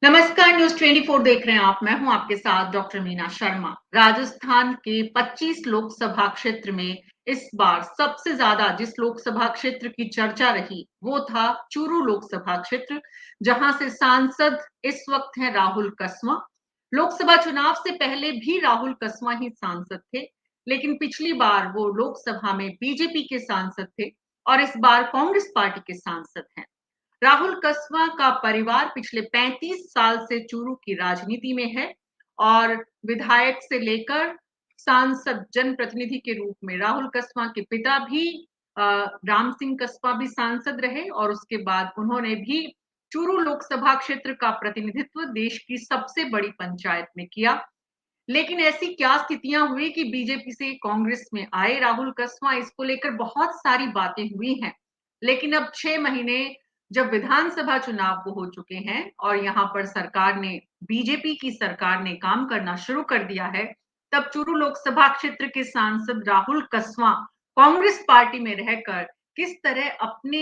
नमस्कार, न्यूज़ 24 देख रहे हैं आप। मैं हूं आपके साथ डॉक्टर मीना शर्मा। राजस्थान के 25 लोकसभा क्षेत्र में इस बार सबसे ज्यादा जिस लोकसभा क्षेत्र की चर्चा रही वो था चूरू लोकसभा क्षेत्र, जहां से सांसद इस वक्त हैं राहुल कसवां। लोकसभा चुनाव से पहले भी राहुल कसवां ही सांसद थे, लेकिन पिछली बार वो लोकसभा में बीजेपी के सांसद थे और इस बार कांग्रेस पार्टी के सांसद हैं। राहुल कसवा का परिवार पिछले 35 साल से चूरू की राजनीति में है और विधायक से लेकर सांसद जनप्रतिनिधि के रूप में राहुल कसवा के पिता भी राम सिंह कसवा भी सांसद रहे और उसके बाद उन्होंने भी चूरू लोकसभा क्षेत्र का प्रतिनिधित्व देश की सबसे बड़ी पंचायत में किया। लेकिन ऐसी क्या स्थितियां हुई कि बीजेपी से कांग्रेस में आए राहुल कसवा, इसको लेकर बहुत सारी बातें हुई हैं। लेकिन अब 6 महीने जब विधानसभा चुनाव को हो चुके हैं और यहाँ पर सरकार ने बीजेपी की सरकार ने काम करना शुरू कर दिया है, तब चूरू लोकसभा क्षेत्र के सांसद राहुल कसवा कांग्रेस पार्टी में रहकर किस तरह अपने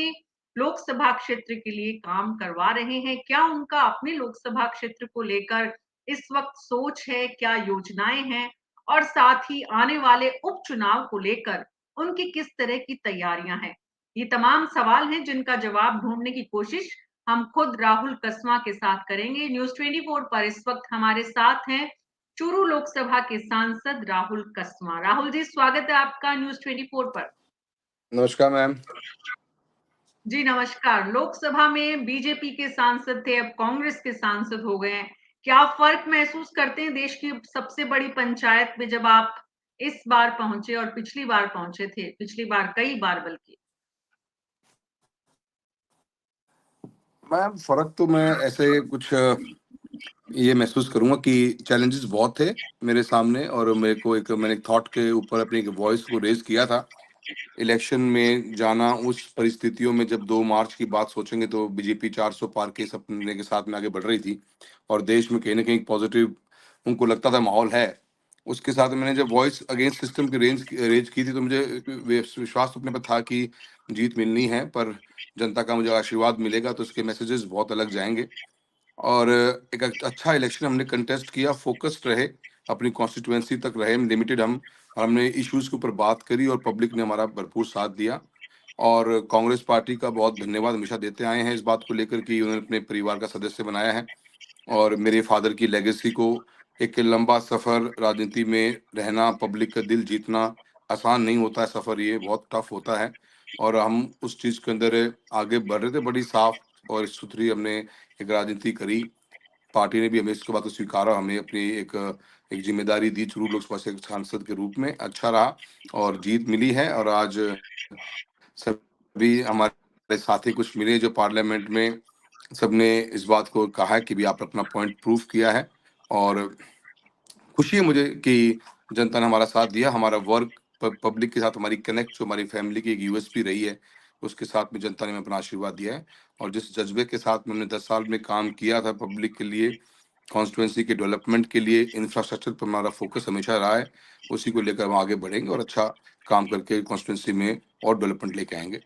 लोकसभा क्षेत्र के लिए काम करवा रहे हैं, क्या उनका अपने लोकसभा क्षेत्र को लेकर इस वक्त सोच है, क्या योजनाएं हैं और साथ ही आने वाले उपचुनाव को लेकर उनकी किस तरह की तैयारियां हैं। ये तमाम सवाल हैं जिनका जवाब ढूंढने की कोशिश हम खुद राहुल कसवा के साथ करेंगे। न्यूज़ 24 पर इस वक्त हमारे साथ हैं चूरू लोकसभा के सांसद राहुल कसवा। राहुल जी, स्वागत है आपका न्यूज़ 24 पर। नमस्कार मैम। जी नमस्कार। लोकसभा में बीजेपी के सांसद थे, अब कांग्रेस के सांसद हो गए हैं। क्या फर्क महसूस करते हैं देश की सबसे बड़ी पंचायत में जब आप इस बार पहुंचे और पिछली बार पहुंचे थे, पिछली बार कई बार बल्कि? मैम फर्क तो मैं ऐसे कुछ ये महसूस करूंगा कि चैलेंजेस बहुत थे मेरे सामने, और मेरे को मैंने एक थॉट के ऊपर अपनी एक वॉइस को रेज किया था। इलेक्शन में जाना उस परिस्थितियों में जब 2 मार्च की बात सोचेंगे तो बीजेपी 400 पार के सपने के साथ में आगे बढ़ रही थी और देश में कहीं ना कहीं पॉजिटिव उनको लगता था माहौल है। उसके साथ मैंने जब वॉइस अगेंस्ट सिस्टम की रेज की थी तो मुझे विश्वास अपने पर था कि जीत मिलनी है, पर जनता का मुझे आशीर्वाद मिलेगा तो उसके मैसेजेस बहुत अलग जाएंगे। और एक अच्छा इलेक्शन हमने कंटेस्ट किया, फोकस्ड रहे, अपनी कॉन्स्टिट्यूएंसी तक रहे, लिमिटेड हम, और हमने इश्यूज के ऊपर बात करी और पब्लिक ने हमारा भरपूर साथ दिया। और कांग्रेस पार्टी का बहुत धन्यवाद हमेशा देते आए हैं इस बात को लेकर कि उन्होंने अपने परिवार का सदस्य बनाया है। और मेरे फादर की लेगेसी को, एक लंबा सफर राजनीति में रहना, पब्लिक का दिल जीतना आसान नहीं होता है, सफर ये बहुत टफ होता है। और हम उस चीज के अंदर आगे बढ़ रहे थे, बड़ी साफ और सुथरी हमने एक राजनीति करी। पार्टी ने भी हमें इसके बाद को स्वीकारा, हमें अपनी एक जिम्मेदारी दी चुरू लोकसभा से एक सांसद के रूप में। अच्छा रहा और जीत मिली है। और आज सभी हमारे साथी कुछ मिले जो पार्लियामेंट में, सबने इस बात को कहा है कि भी आप अपना पॉइंट प्रूव किया है। और खुशी है मुझे कि जनता ने हमारा साथ दिया। हमारा वर्क पब्लिक के साथ, हमारी कनेक्ट जो हमारी फैमिली की एक यूएसपी रही है, उसके साथ में जनता ने हमें अपना आशीर्वाद दिया है। और जिस जज्बे के साथ में हमने 10 साल में काम किया था पब्लिक के लिए, कॉन्स्टिट्यूंसी के डेवलपमेंट के लिए, इंफ्रास्ट्रक्चर पर हमारा फोकस हमेशा रहा है, उसी को लेकर हम आगे बढ़ेंगे और अच्छा काम करके कॉन्स्टिट्यूंसी में और डेवलपमेंट लेके आएंगे।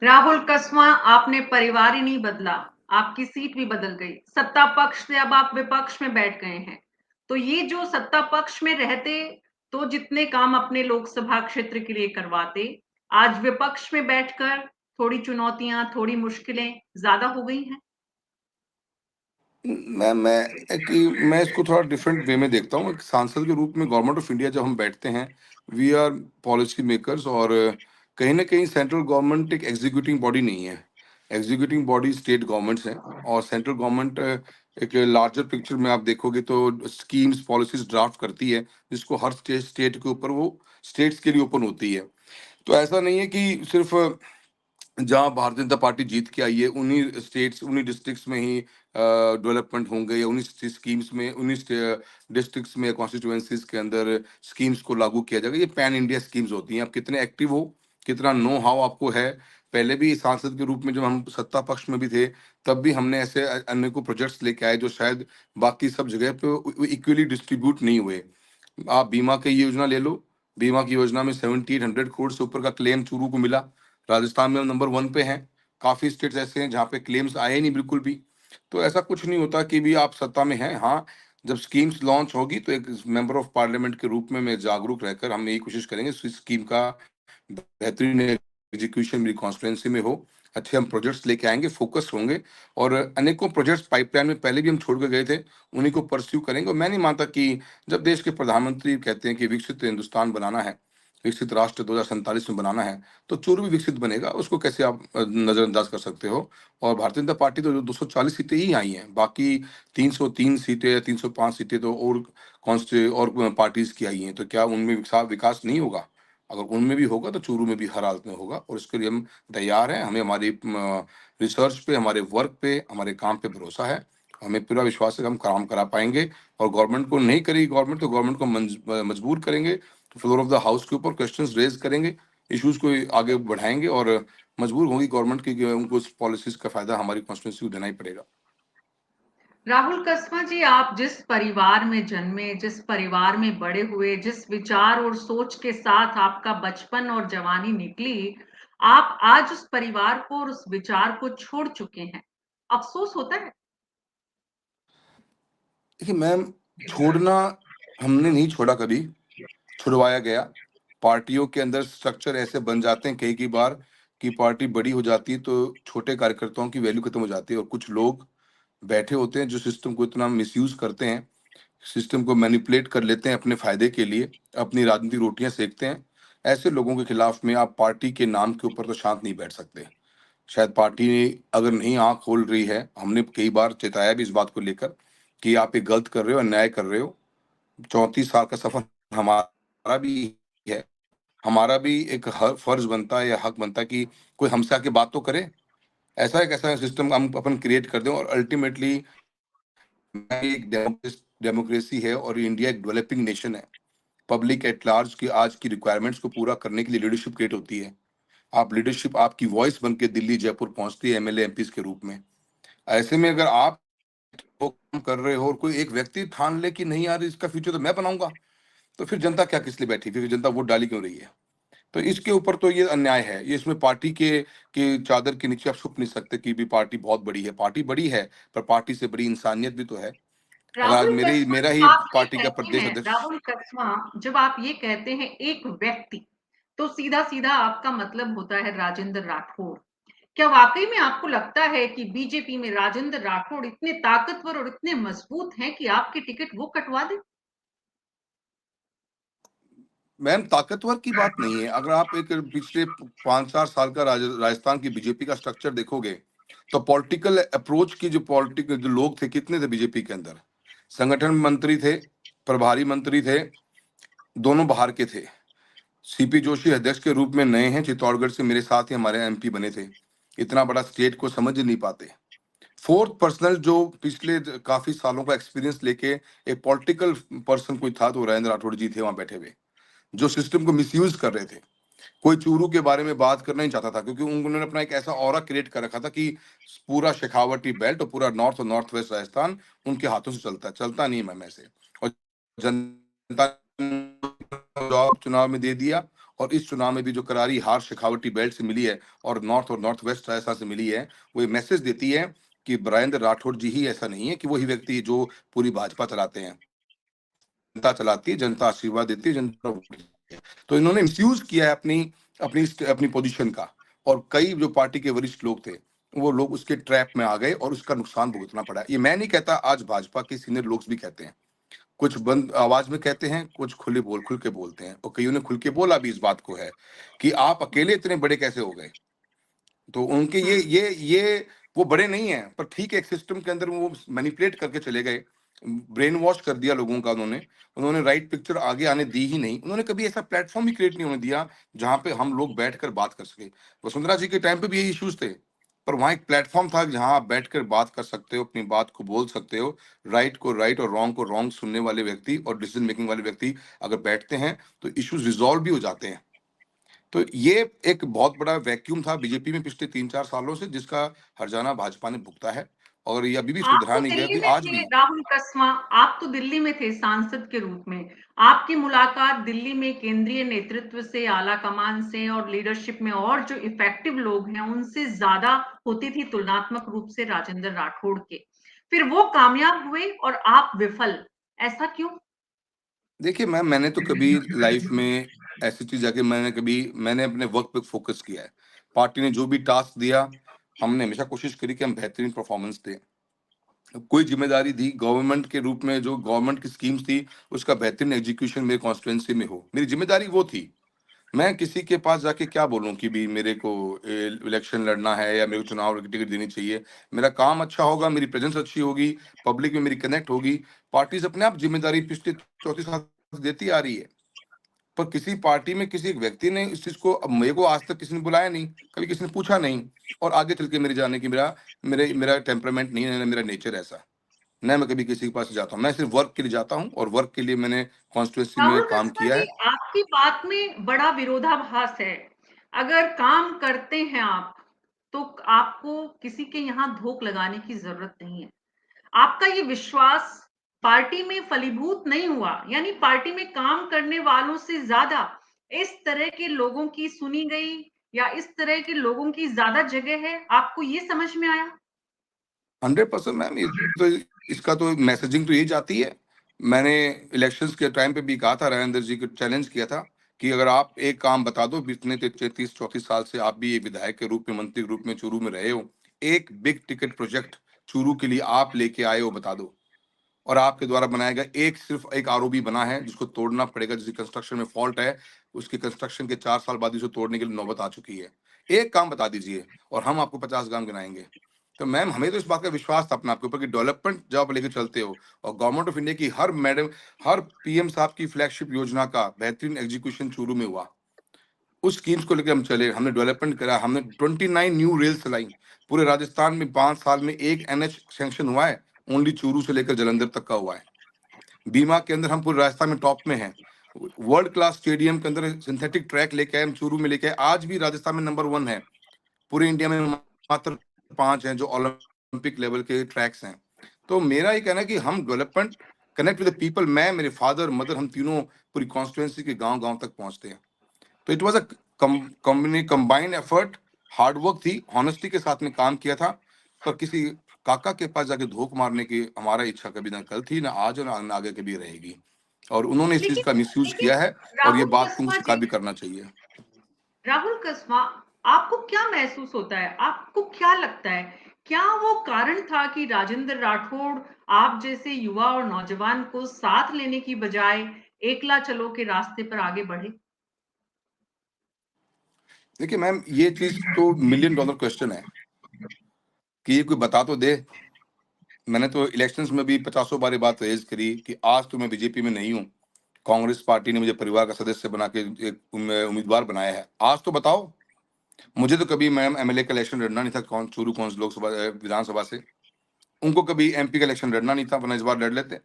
राहुल कसवा, आपने परिवार ही नहीं बदला, आपकी सीट भी बदल गई। सत्ता पक्ष से अब आप विपक्ष में बैठ गए हैं। तो ये जो सत्ता पक्ष में रहते तो जितने काम अपने लोकसभा क्षेत्र के लिए करवाते, आज विपक्ष में बैठकर थोड़ी चुनौतियां, थोड़ी मुश्किलें ज्यादा हो गई हैं। मैं इसको थोड़ा डिफरेंट वे में देखता हूँ। एक सांसद के रूप में गवर्नमेंट ऑफ इंडिया जब हम बैठते हैं, वी आर पॉलिसी मेकर्स, और कहीं ना कहीं सेंट्रल गवर्नमेंट एक एग्जीक्यूटिंग बॉडी नहीं है। एग्जीक्यूटिंग बॉडी स्टेट गवर्नमेंट्स हैं, और सेंट्रल गवर्नमेंट एक लार्जर पिक्चर में आप देखोगे तो स्कीम्स पॉलिसीज ड्राफ्ट करती है, जिसको हर स्टेट के ऊपर वो स्टेट्स के लिए ओपन होती है। तो ऐसा नहीं है कि सिर्फ जहाँ भारतीय जनता पार्टी जीत के आई है उन्हीं स्टेट्स, उन्हीं डिस्ट्रिक्ट्स में ही डेवलपमेंट होंगे, या उन्हीं स्कीम्स में, उन्हीं डिस्ट्रिक्ट्स में, कॉन्स्टिट्यूएंसीज के अंदर स्कीम्स को लागू किया जाएगा। ये पैन इंडिया स्कीम्स होती हैं। आप कितने एक्टिव हो, कितना नो हाउ आपको है। पहले भी सांसद के रूप में जब हम सत्ता पक्ष में भी थे, तब भी हमने ऐसे अन्य को प्रोजेक्ट्स लेके आए जो शायद बाकी सब जगह पे इक्वली डिस्ट्रीब्यूट नहीं हुए। आप बीमा की योजना ले लो, बीमा की योजना में 1700 करोड़ से ऊपर का क्लेम चूरू को मिला। राजस्थान में हम नंबर 1 पे हैं। काफी स्टेट्स ऐसे हैं जहाँ पे क्लेम्स आए ही नहीं बिल्कुल भी। तो ऐसा कुछ नहीं होता कि भी आप सत्ता में हैं। हाँ, जब स्कीम्स लॉन्च होगी तो एक मेंबर ऑफ पार्लियामेंट के रूप में मैं जागरूक रहकर हम यही कोशिश करेंगे इस स्कीम का बेहतरीन एग्जीक्यूशन मेरी कॉन्स्टिट्यूएंसी में हो। अच्छे हम प्रोजेक्ट्स लेके आएँगे, फ़ोकस्ड होंगे और अनेकों प्रोजेक्ट्स पाइपलाइन में पहले भी हम छोड़ के गए थे, उन्हीं को परस्यू करेंगे और मैं नहीं मानता कि जब देश के प्रधानमंत्री कहते हैं कि विकसित हिंदुस्तान बनाना है, विकसित राष्ट्र 2047 में बनाना है, तो चूरू भी विकसित बनेगा, उसको कैसे आप नज़रअंदाज कर सकते हो? और भारतीय जनता पार्टी तो 240 सीटें ही आई हैं, बाकी 303 सीटें या 305 सीटें तो और और पार्टीज़ की आई हैं, तो क्या उनमें विकास नहीं होगा? अगर उनमें भी होगा तो चूरू में भी हर हालत में होगा और इसके लिए हम तैयार हैं। हमें हमारी रिसर्च पे, हमारे वर्क पे, हमारे काम पे भरोसा है। हमें पूरा विश्वास है कि हम काम करा पाएँगे और गवर्नमेंट को नहीं करेगी गवर्नमेंट तो गवर्नमेंट को मजबूर करेंगे। फ्लोर ऑफ द हाउस के ऊपर क्वेश्चंस रेज़ करेंगे, इश्यूज़ को आगे बढ़ाएँगे और मजबूर होगी गवर्नमेंट की कि उनको उस पॉलिसीज़ का फ़ायदा हमारी कॉन्स्टिट्यूएंसी को देना ही पड़ेगा। राहुल कसवा जी, आप जिस परिवार में जन्मे, जिस परिवार में बड़े हुए, जिस विचार और सोच के साथ आपका बचपन और जवानी निकली, आप आज उस परिवार को और उस विचार को छोड़ चुके हैं। अफ़सोस होता है? देखिए मैम, छोड़ना हमने नहीं छोड़ा कभी, छुड़वाया गया। पार्टियों के अंदर स्ट्रक्चर ऐसे बन जाते हैं कई-कई बार कि पार्टी बड़ी हो जाती है तो छोटे कार्यकर्ताओं की वैल्यू खत्म हो जाती है और कुछ लोग बैठे होते हैं जो सिस्टम को इतना मिसयूज़ करते हैं, सिस्टम को मैनिपुलेट कर लेते हैं अपने फ़ायदे के लिए, अपनी राजनीतिक रोटियाँ सेकते हैं। ऐसे लोगों के खिलाफ में आप पार्टी के नाम के ऊपर तो शांत नहीं बैठ सकते। शायद पार्टी अगर नहीं आँख खोल रही है, हमने कई बार चेताया भी इस बात को लेकर कि आप ये गलत कर रहे हो, अन्याय कर रहे हो। 34 साल का सफ़र हमारा भी है। हमारा भी एक फर्ज बनता है या हक बनता है कि कोई हमसे आके बात तो करे। ऐसा एक ऐसा सिस्टम हम अपन क्रिएट कर दें और अल्टीमेटली एक डेमोक्रेसी है और इंडिया एक डेवलपिंग नेशन है। पब्लिक एट लार्ज की आज की रिक्वायरमेंट्स को पूरा करने के लिए लीडरशिप क्रिएट होती है। आप लीडरशिप आपकी वॉइस बन के दिल्ली, जयपुर पहुँचती है एमएलए, एमपीज़ के रूप में। ऐसे में अगर आप वो काम कर रहे हो और कोई एक व्यक्ति ठान ले कि नहीं यार इसका फ्यूचर तो मैं बनाऊँगा, तो फिर जनता क्या किस लिए बैठी? फिर जनता वोट डाल ही क्यों रही है? तो इसके ऊपर तो ये अन्याय है। ये इसमें पार्टी के चादर के नीचे आप छुप नहीं सकते कि भी पार्टी बहुत बड़ी है। पार्टी बड़ी है, पर पार्टी से बड़ी इंसानियत भी तो है। अगर आज राहुल कसवा, मेरा जब ही आप ये पार्टी का कहते प्रदेश हैं अध्यक्ष राहुल कसवा, जब आप ये कहते हैं एक व्यक्ति, तो सीधा-सीधा आपका मतलब होता है राजेंद्र राठौड़। क्या वाक़ई में आपको लगता है कि बीजेपी में राजेंद्र राठौड़ इतने ताकतवर और इतने मजबूत हैं कि आपकी टिकट वो कटवा दें? मैम, ताकतवर की बात नहीं है। अगर आप एक पिछले 5-4 साल का राजस्थान की बीजेपी का स्ट्रक्चर देखोगे, तो पॉलिटिकल अप्रोच की जो लोग थे, कितने थे बीजेपी के अंदर? संगठन मंत्री थे, प्रभारी मंत्री थे, दोनों बाहर के थे। सीपी जोशी अध्यक्ष के रूप में नए हैं, चित्तौड़गढ़ से मेरे साथ ही हमारे एमपी बने थे। इतना बड़ा स्टेट को समझ ही नहीं पाते। फोर्थ पर्सनल जो पिछले काफ़ी सालों का एक्सपीरियंस लेके एक पॉलिटिकल पर्सन कोई था, तो राजेंद्र राठौड़ जी थे वहाँ बैठे हुए, जो सिस्टम को मिसयूज़ कर रहे थे। कोई चूरू के बारे में बात करना नहीं चाहता था क्योंकि उन्होंने अपना एक ऐसा ऑरा क्रिएट कर रखा था कि पूरा शेखावटी बेल्ट और पूरा नॉर्थ और नॉर्थ वेस्ट राजस्थान उनके हाथों से चलता है। चलता नहीं है मैम ऐसे। और जनता ने जवाब चुनाव में दे दिया और इस चुनाव में भी जो करारी हार शेखावटी बेल्ट से मिली है और नॉर्थ वेस्ट राजस्थान से मिली है, वो ये मैसेज देती है कि राजेंद्र राठौड़ जी ही ऐसा नहीं है कि वही व्यक्ति है जो पूरी भाजपा चलाते हैं। जनता चलाती है, जनता आशीर्वाद देती है, जनता वोट देती है। तो इन्होंने मिसयूज किया है अपनी पोजीशन का और कई जो पार्टी के वरिष्ठ लोग थे, वो लोग उसके ट्रैप में आ गए और उसका नुकसान भुगतना पड़ा। ये मैं नहीं कहता, आज भाजपा के सीनियर लोग भी कहते हैं। कुछ बंद आवाज में कहते हैं, कुछ खुल के बोलते हैं और कईयों ने खुल के बोला भी इस बात को है कि आप अकेले इतने बड़े कैसे हो गए? तो उनके हुँ। ये वो बड़े नहीं हैं, पर ठीक है एक सिस्टम के अंदर वो मैनिपुलेट करके चले गए। ब्रेन वॉश कर दिया लोगों का उन्होंने। उन्होंने राइट पिक्चर आगे आने दी ही नहीं। उन्होंने कभी ऐसा प्लेटफ़ॉर्म ही क्रिएट नहीं होने दिया, जहाँ पे हम लोग बैठकर बात कर सकें। वसुंधरा जी के टाइम पे भी यही इश्यूज़ थे, पर वहाँ एक प्लेटफ़ॉर्म था जहाँ आप बैठकर बात कर सकते हो, अपनी बात को बोल सकते हो। राइट को राइट और रॉन्ग को रॉन्ग सुनने वाले व्यक्ति और डिसीज़न मेकिंग वाले व्यक्ति अगर बैठते हैं, तो इश्यूज़ रिज़ॉल्व भी हो जाते हैं। तो ये एक बहुत बड़ा वैक्यूम था बीजेपी में पिछले 3-4 सालों से, जिसका हर्जाना भाजपा ने भुगता है और ये अभी भी आप सुधरा तो नहीं गया दिल्ली कि में आज थे भी। राहुल कसवा, आप तो दिल्ली में थे सांसद के रूप में। आपकी मुलाकात दिल्ली में केंद्रीय नेतृत्व से, आला कमान से और लीडरशिप में और जो इफेक्टिव लोग हैं, उनसे ज़्यादा होती थी तुलनात्मक रूप से राजेंद्र राठौड़ के। फिर वो कामयाब हुए और आप विफल, ऐसा क्यों? देखिए मैम, मैंने तो कभी लाइफ में ऐसी चीज़ आके मैंने अपने वर्क पे फ़ोकस किया है। पार्टी ने जो भी टास्क दिया, हमने हमेशा कोशिश करी कि हम बेहतरीन परफ़ॉर्मेंस दें। कोई ज़िम्मेदारी दी गवर्नमेंट के रूप में, जो गवर्नमेंट की स्कीम्स थी, उसका बेहतरीन एग्जीक्यूशन मेरे कॉन्स्टिट्यूएंसी में हो। मेरी ज़िम्मेदारी वो थी। मैं किसी के पास जाके क्या बोलूँ कि भी मेरे को इलेक्शन लड़ना है या मेरे को चुनाव की टिकट देनी चाहिए। मेरा काम अच्छा होगा, मेरी प्रेज़ेंस अच्छी होगी, पब्लिक में मेरी कनेक्ट होगी, पार्टीज़ अपने आप ज़िम्मेदारी पिछले 34 साल से देती आ रही है। पर किसी पार्टी में किसी एक व्यक्ति ने इस चीज़ को, अब मेरे को आज तक किसी ने बुलाया नहीं, कभी किसी ने पूछा नहीं, और आगे चल के मेरे जाने की मेरा टेम्परामेंट नहीं है, ना मेरा नेचर ऐसा। ना मैं कभी किसी के पास जाता हूँ। मैं सिर्फ़ वर्क के लिए जाता हूँ और वर्क के लिए मैंने कॉन्स्टिट्यूएंसी में राहुल काम कस्बा किया जी, है। आपकी बात में बड़ा विरोधाभास है। अगर काम करते हैं आप, तो आपको किसी के यहाँ धोख लगाने की ज़रूरत नहीं है। आपका ये विश्वास पार्टी में फलीभूत नहीं हुआ, यानी पार्टी में काम करने वालों से ज़्यादा इस तरह के लोगों की सुनी गई या इस तरह के लोगों की ज़्यादा जगह है, आपको ये समझ में आया? 100% मैम, ये तो इसका तो मैसेजिंग तो यही जाती है। मैंने इलेक्शंस के टाइम पे भी कहा था, राजेंद्र जी को चैलेंज किया था कि अगर आप एक काम बता दो, बीतने 33-34 साल से आप भी एक विधायक के रूप में, मंत्री के रूप में चूरू में रहे हो, एक बिग टिकट प्रोजेक्ट चूरू के लिए आप लेके आए हो, बता दो। और आपके द्वारा बनाया गया सिर्फ एक आरओबी बना है, जिसको तोड़ना पड़ेगा, जिसकी कंस्ट्रक्शन में फॉल्ट है, उसकी कंस्ट्रक्शन के 4 साल बाद इसे तोड़ने के लिए नौबत आ चुकी है। एक काम बता दीजिए और हम आपको 50 काम गिनाएँगे। तो मैम, हमें तो इस बात का विश्वास था अपने आप के ऊपर कि डेवलपमेंट जब आप लेके चलते हो, और गवर्नमेंट ऑफ इंडिया की हर पीएम साहब की फ्लैगशिप योजना का बेहतरीन एग्जीक्यूशन चूरू में हुआ। उस स्कीम्स को लेके हम चले, हमने डेवलपमेंट करा, हमने 29 न्यू रेल्स चलाई। पूरे राजस्थान में 5 साल में 1 एनएच सैंक्शन हुआ है, ओनली चूरू से लेकर जालंधर तक का हुआ है। बीमा के अंदर हम पूरे राजस्थान में टॉप में हैं। वर्ल्ड क्लास स्टेडियम के अंदर सिंथेटिक ट्रैक लेके आए, हम चूरू में लेके आए, आज भी राजस्थान में नंबर 1 है। पूरे इंडिया में मात्र 5 हैं जो ओलंपिक लेवल के ट्रैक्स हैं। तो मेरा ये कहना है कि हम development, connect with the people, मैं, मेरे फादर, मदर, हम तीनों पूरी कॉन्स्टिट्यूएंसी के गाँव-गाँव तक पहुँचते हैं। तो it was a combined effort, hard work थी, हॉनेस्टी के साथ में काम किया था। पर किसी काका के पास जाके धोख मारने की हमारा इच्छा कभी ना कल थी, ना आज, और ना आगे कभी रहेगी। और उन्होंने इस चीज़ लेकिन का मिसयूज़ लेकिन किया है, और ये राहुल बात को कस्बा स्वीकार जी, भी करना चाहिए। राहुल कस्बा, आपको क्या महसूस होता है? आपको क्या लगता है? क्या वो कारण था कि राजेंद्र राठौड़ आप जैसे युवा और नौजवान को साथ लेने की बजाय एकला चलो के रास्ते पर आगे बढ़े? देखिए मैम, ये चीज़ तो मिलियन डॉलर क्वेश्चन है कि ये कोई बता तो दे। मैंने तो इलेक्शंस में भी पचासों बार ये बात रेज़ करी कि आज तो मैं बीजेपी में नहीं हूँ। कांग्रेस पार्टी ने मुझे परिवार का सदस्य बना के एक उम्मीदवार बनाया है। आज तो बताओ। मुझे तो कभी मैम एमएलए का इलेक्शन लड़ना नहीं था, चूरू कौंस लोकसभा विधानसभा से। उनको कभी एमपी का इलेक्शन लड़ना नहीं था, वरना इस बार लड़ लेते।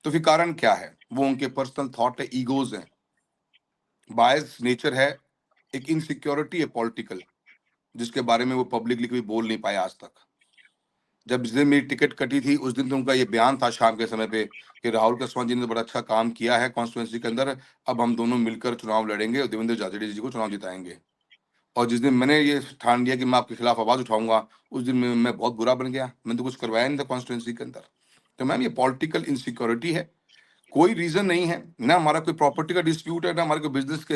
तो फिर कारण क्या है? वो उनके पर्सनल थॉट है, ईगोज़ हैं, बायस नेचर है, एक इनसिक्योरिटी है पॉलिटिकल, जिसके बारे में वो पब्लिकली कभी बोल नहीं पाए आज तक। जिस दिन मेरी टिकट कटी थी, उस दिन तो उनका ये बयान था शाम के समय पे कि राहुल कस्वां जी ने तो बड़ा अच्छा काम किया है कॉन्स्टिट्यूएंसी के अंदर, अब हम दोनों मिलकर चुनाव लड़ेंगे और देवेंद्र झाझड़िया जी को चुनाव जिताएँगे। और जिस दिन मैंने ये ठान लिया कि मैं आपके खिलाफ आवाज़ उठाऊँगा, उस दिन मैं बहुत बुरा बन गया। मैंने तो कुछ करवाया नहीं था कॉन्स्टिट्यूएंसी के अंदर। तो मैम, ये पॉलिटिकल इनसिक्योरिटी है, कोई रीज़न नहीं है। ना हमारा कोई प्रॉपर्टी का डिस्प्यूट है, ना हमारे कोई बिज़नेस के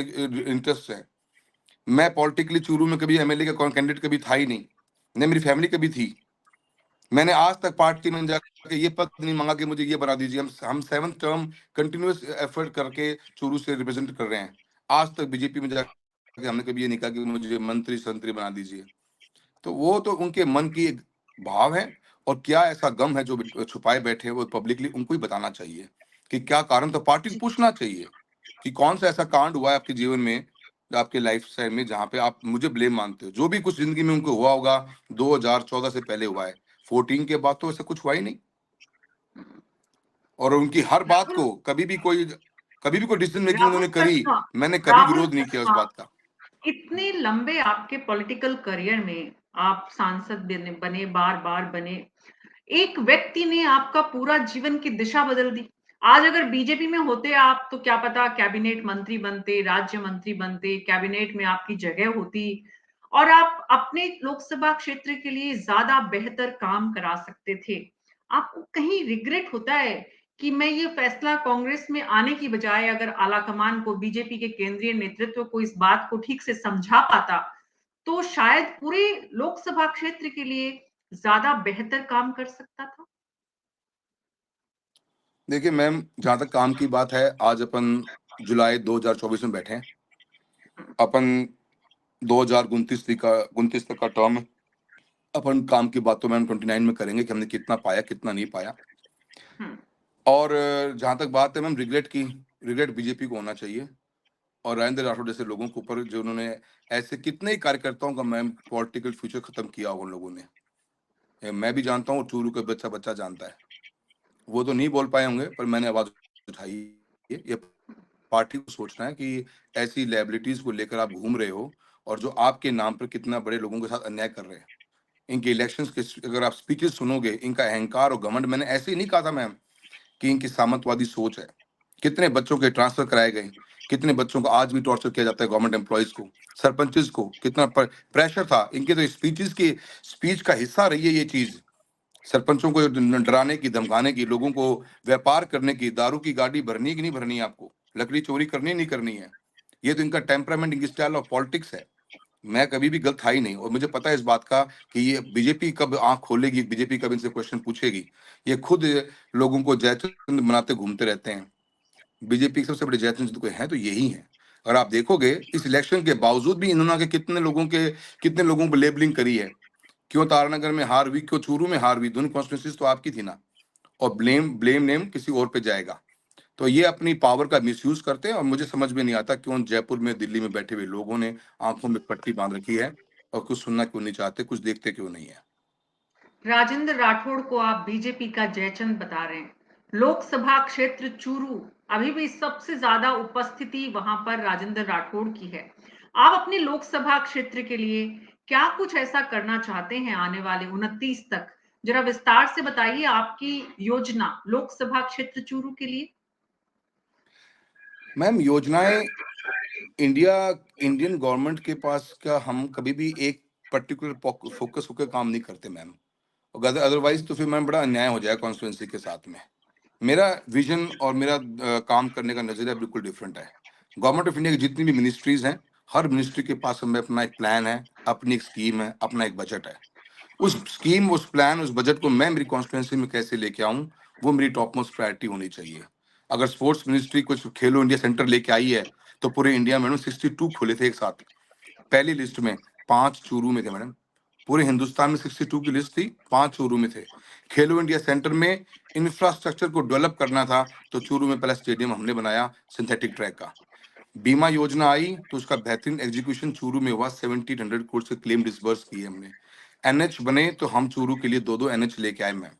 इंटरेस्ट है। मैं पॉलिटिकली चूरू में कभी एमएलए का कैंडिडेट कभी था ही नहीं, ना मेरी फैमिली कभी थी। मैंने आज तक पार्टी में जाके ये पद नहीं माँगा कि मुझे ये बना दीजिए। हम 7th टर्म कंटिन्यूअस एफर्ट करके चूरू से रिप्रेज़ेंट कर रहे हैं। आज तक बीजेपी में जाके हमने कभी ये नहीं कहा कि मुझे मंत्री-संतरी बना दीजिए। तो वो तो उनके मन की एक भाव है, और क्या ऐसा गम है जो छुपाए बैठे हैं, वो पब्लिकली उनको ही बताना चाहिए कि क्या कारण, तो पार्टी को जी। पूछना चाहिए कि कौन सा ऐसा कांड हुआ है आपके जीवन में, आपके लाइफ स्टाइल में, जहाँ पे आप मुझे ब्लेम मानते हो। जो भी कुछ ज़िंदगी में उनको हुआ होगा, 2014 से पहले हुआ है। 14 के बाद तो ऐसा कुछ हुआ ही नहीं, और उनकी हर बात राहुल को कभी भी कोई डिसीजन मेकिंग राहुल उन्होंने करी, कस्बा मैंने कभी राहुल विरोध नहीं किया उस कस्बा, बात का। इतने लंबे आपके पॉलिटिकल करियर में आप सांसद बने, बार-बार बने। एक व्यक्ति ने आपका पूरा जीवन की दिशा बदल दी। आज अगर बीजेपी में होते आप, तो क्या पता कैबिनेट मंत्री बनते, राज्य मंत्री बनते, कैबिनेट में आपकी जगह होती और आप अपने लोकसभा क्षेत्र के लिए ज़्यादा बेहतर काम करा सकते थे। आपको कहीं रिग्रेट होता है कि मैं ये फैसला कांग्रेस में आने की बजाय अगर आलाकमान को, बीजेपी के केंद्रीय नेतृत्व को इस बात को ठीक से समझा पाता, तो शायद पूरे लोकसभा क्षेत्र के लिए ज़्यादा बेहतर काम कर सकता था? देखिए मैम, जहाँ तक काम की बात है, आज अपन जुलाई 2024 में बैठे हैं। हुँ, अपन 2029 तक का टर्म है। अपन काम की बात तो मैम 29 में करेंगे कि हमने कितना पाया, कितना नहीं पाया। हुँ, और जहाँ तक बात है मैम रिग्रेट की, रिग्रेट बीजेपी को होना चाहिए और राजेंद्र राठौड़ जैसे लोगों के ऊपर, जो उन्होंने ऐसे कितने ही कार्यकर्ताओं का मैम पॉलिटिकल फ्यूचर खत्म किया होगा उन लोगों ने। मैं भी जानता हूँ, चूरू का बच्चा बच्चा जानता है। वो तो नहीं बोल पाए होंगे, पर मैंने आवाज उठाई है। ये पार्टी को सोचना है कि ऐसी लायबिलिटीज को लेकर आप घूम रहे हो और जो आपके नाम पर कितना बड़े लोगों के साथ अन्याय कर रहे हैं। इनके इलेक्शंस के अगर आप स्पीचेस सुनोगे, इनका अहंकार और घमंड, मैंने ऐसे ही नहीं कहा था मैम कि इनकी सामंतवादी सोच है। कितने बच्चों के ट्रांसफर कराए गए, कितने बच्चों को आज भी टॉर्चर किया जाता है, गवर्नमेंट एम्प्लॉइज को, सरपंचेस को कितना प्रेशर था। इनके तो स्पीचेस की स्पीच का हिस्सा रही है ये चीज। सरपंचों को डराने की, धमकाने की, लोगों को व्यापार करने की, दारू की गाड़ी भरनी है कि नहीं भरनी है आपको, लकड़ी चोरी करनी नहीं करनी है। ये तो इनका टेम्परामेंट, इनकी स्टाइल ऑफ पॉलिटिक्स है। मैं कभी भी गलत था ही नहीं, और मुझे पता है इस बात का कि ये बीजेपी कब आंख खोलेगी, बीजेपी कब इनसे क्वेश्चन पूछेगी। ये खुद लोगों को जयचंद बनाते घूमते रहते हैं। बीजेपी के सबसे बड़े जयचंद कोई है तो यही है। अगर आप देखोगे, इस इलेक्शन के बावजूद भी इन्होंने आके कितने लोगों को लेबलिंग करी है। क्यों तारानगर में हार हुई, क्यों चूरू में हार हुई, दोनों कॉन्स्टिट्यूंसीज तो आपकी थी ना। और ब्लेम ब्लेम नेम किसी और पे जाएगा। तो ये अपनी पावर का मिसयूज करते हैं, और मुझे समझ में नहीं आता क्यों जयपुर में, दिल्ली में बैठे हुए लोगों ने आंखों में पट्टी बांध रखी है और कुछ सुनना क्यों नहीं चाहते, कुछ देखते क्यों नहीं है। राजेंद्र राठौड़ को आप बीजेपी का जयचंद बता रहे हैं। लोकसभा क्षेत्र चूरू, अभी भी सबसे ज्यादा उपस्थिति वहां पर राजेंद्र राठौड़ की है। आप अपने लोकसभा क्षेत्र के लिए क्या कुछ ऐसा करना चाहते हैं आने वाले 29 तक? जरा विस्तार से बताइए आपकी योजना लोकसभा क्षेत्र चूरू के लिए। मैम, योजनाएं इंडिया इंडियन गवर्नमेंट के पास का, हम कभी भी एक पर्टिकुलर फोकस होकर काम नहीं करते मैम। अदरवाइज तो फिर मैम बड़ा अन्याय हो जाएगा कॉन्स्टिट्यूंसी के साथ में। मेरा विजन और मेरा काम करने का नजरिया बिल्कुल डिफरेंट है। गवर्नमेंट ऑफ इंडिया की जितनी भी मिनिस्ट्रीज हैं, हर मिनिस्ट्री के पास हमें अपना एक प्लान है, अपनी एक स्कीम है, अपना एक बजट है। उस स्कीम, उस प्लान, उस बजट को मैं मेरी कॉन्स्टिट्यूंसी में कैसे लेके आऊं, वो मेरी टॉप मोस्ट प्रायोरिटी होनी चाहिए। अगर स्पोर्ट्स मिनिस्ट्री कुछ खेलो इंडिया सेंटर लेके आई है, तो पूरे इंडिया में 62 खुले थे एक साथ। पहली लिस्ट में 5 चूरू में थे मैडम। पूरे हिंदुस्तान में 62 की लिस्ट थी, 5 चूरू में थे। खेलो इंडिया सेंटर में इंफ्रास्ट्रक्चर को डेवलप करना था, तो चूरू में पहला स्टेडियम हमने बनाया सिंथेटिक ट्रैक का। बीमा योजना आई तो उसका बेहतरीन एग्जीक्यूशन चूरू में हुआ, 1700 करोड़ से क्लेम डिसबर्स किए हमने। एनएच बने तो हम चूरू के लिए 2-2 एनएच लेके आए मैम।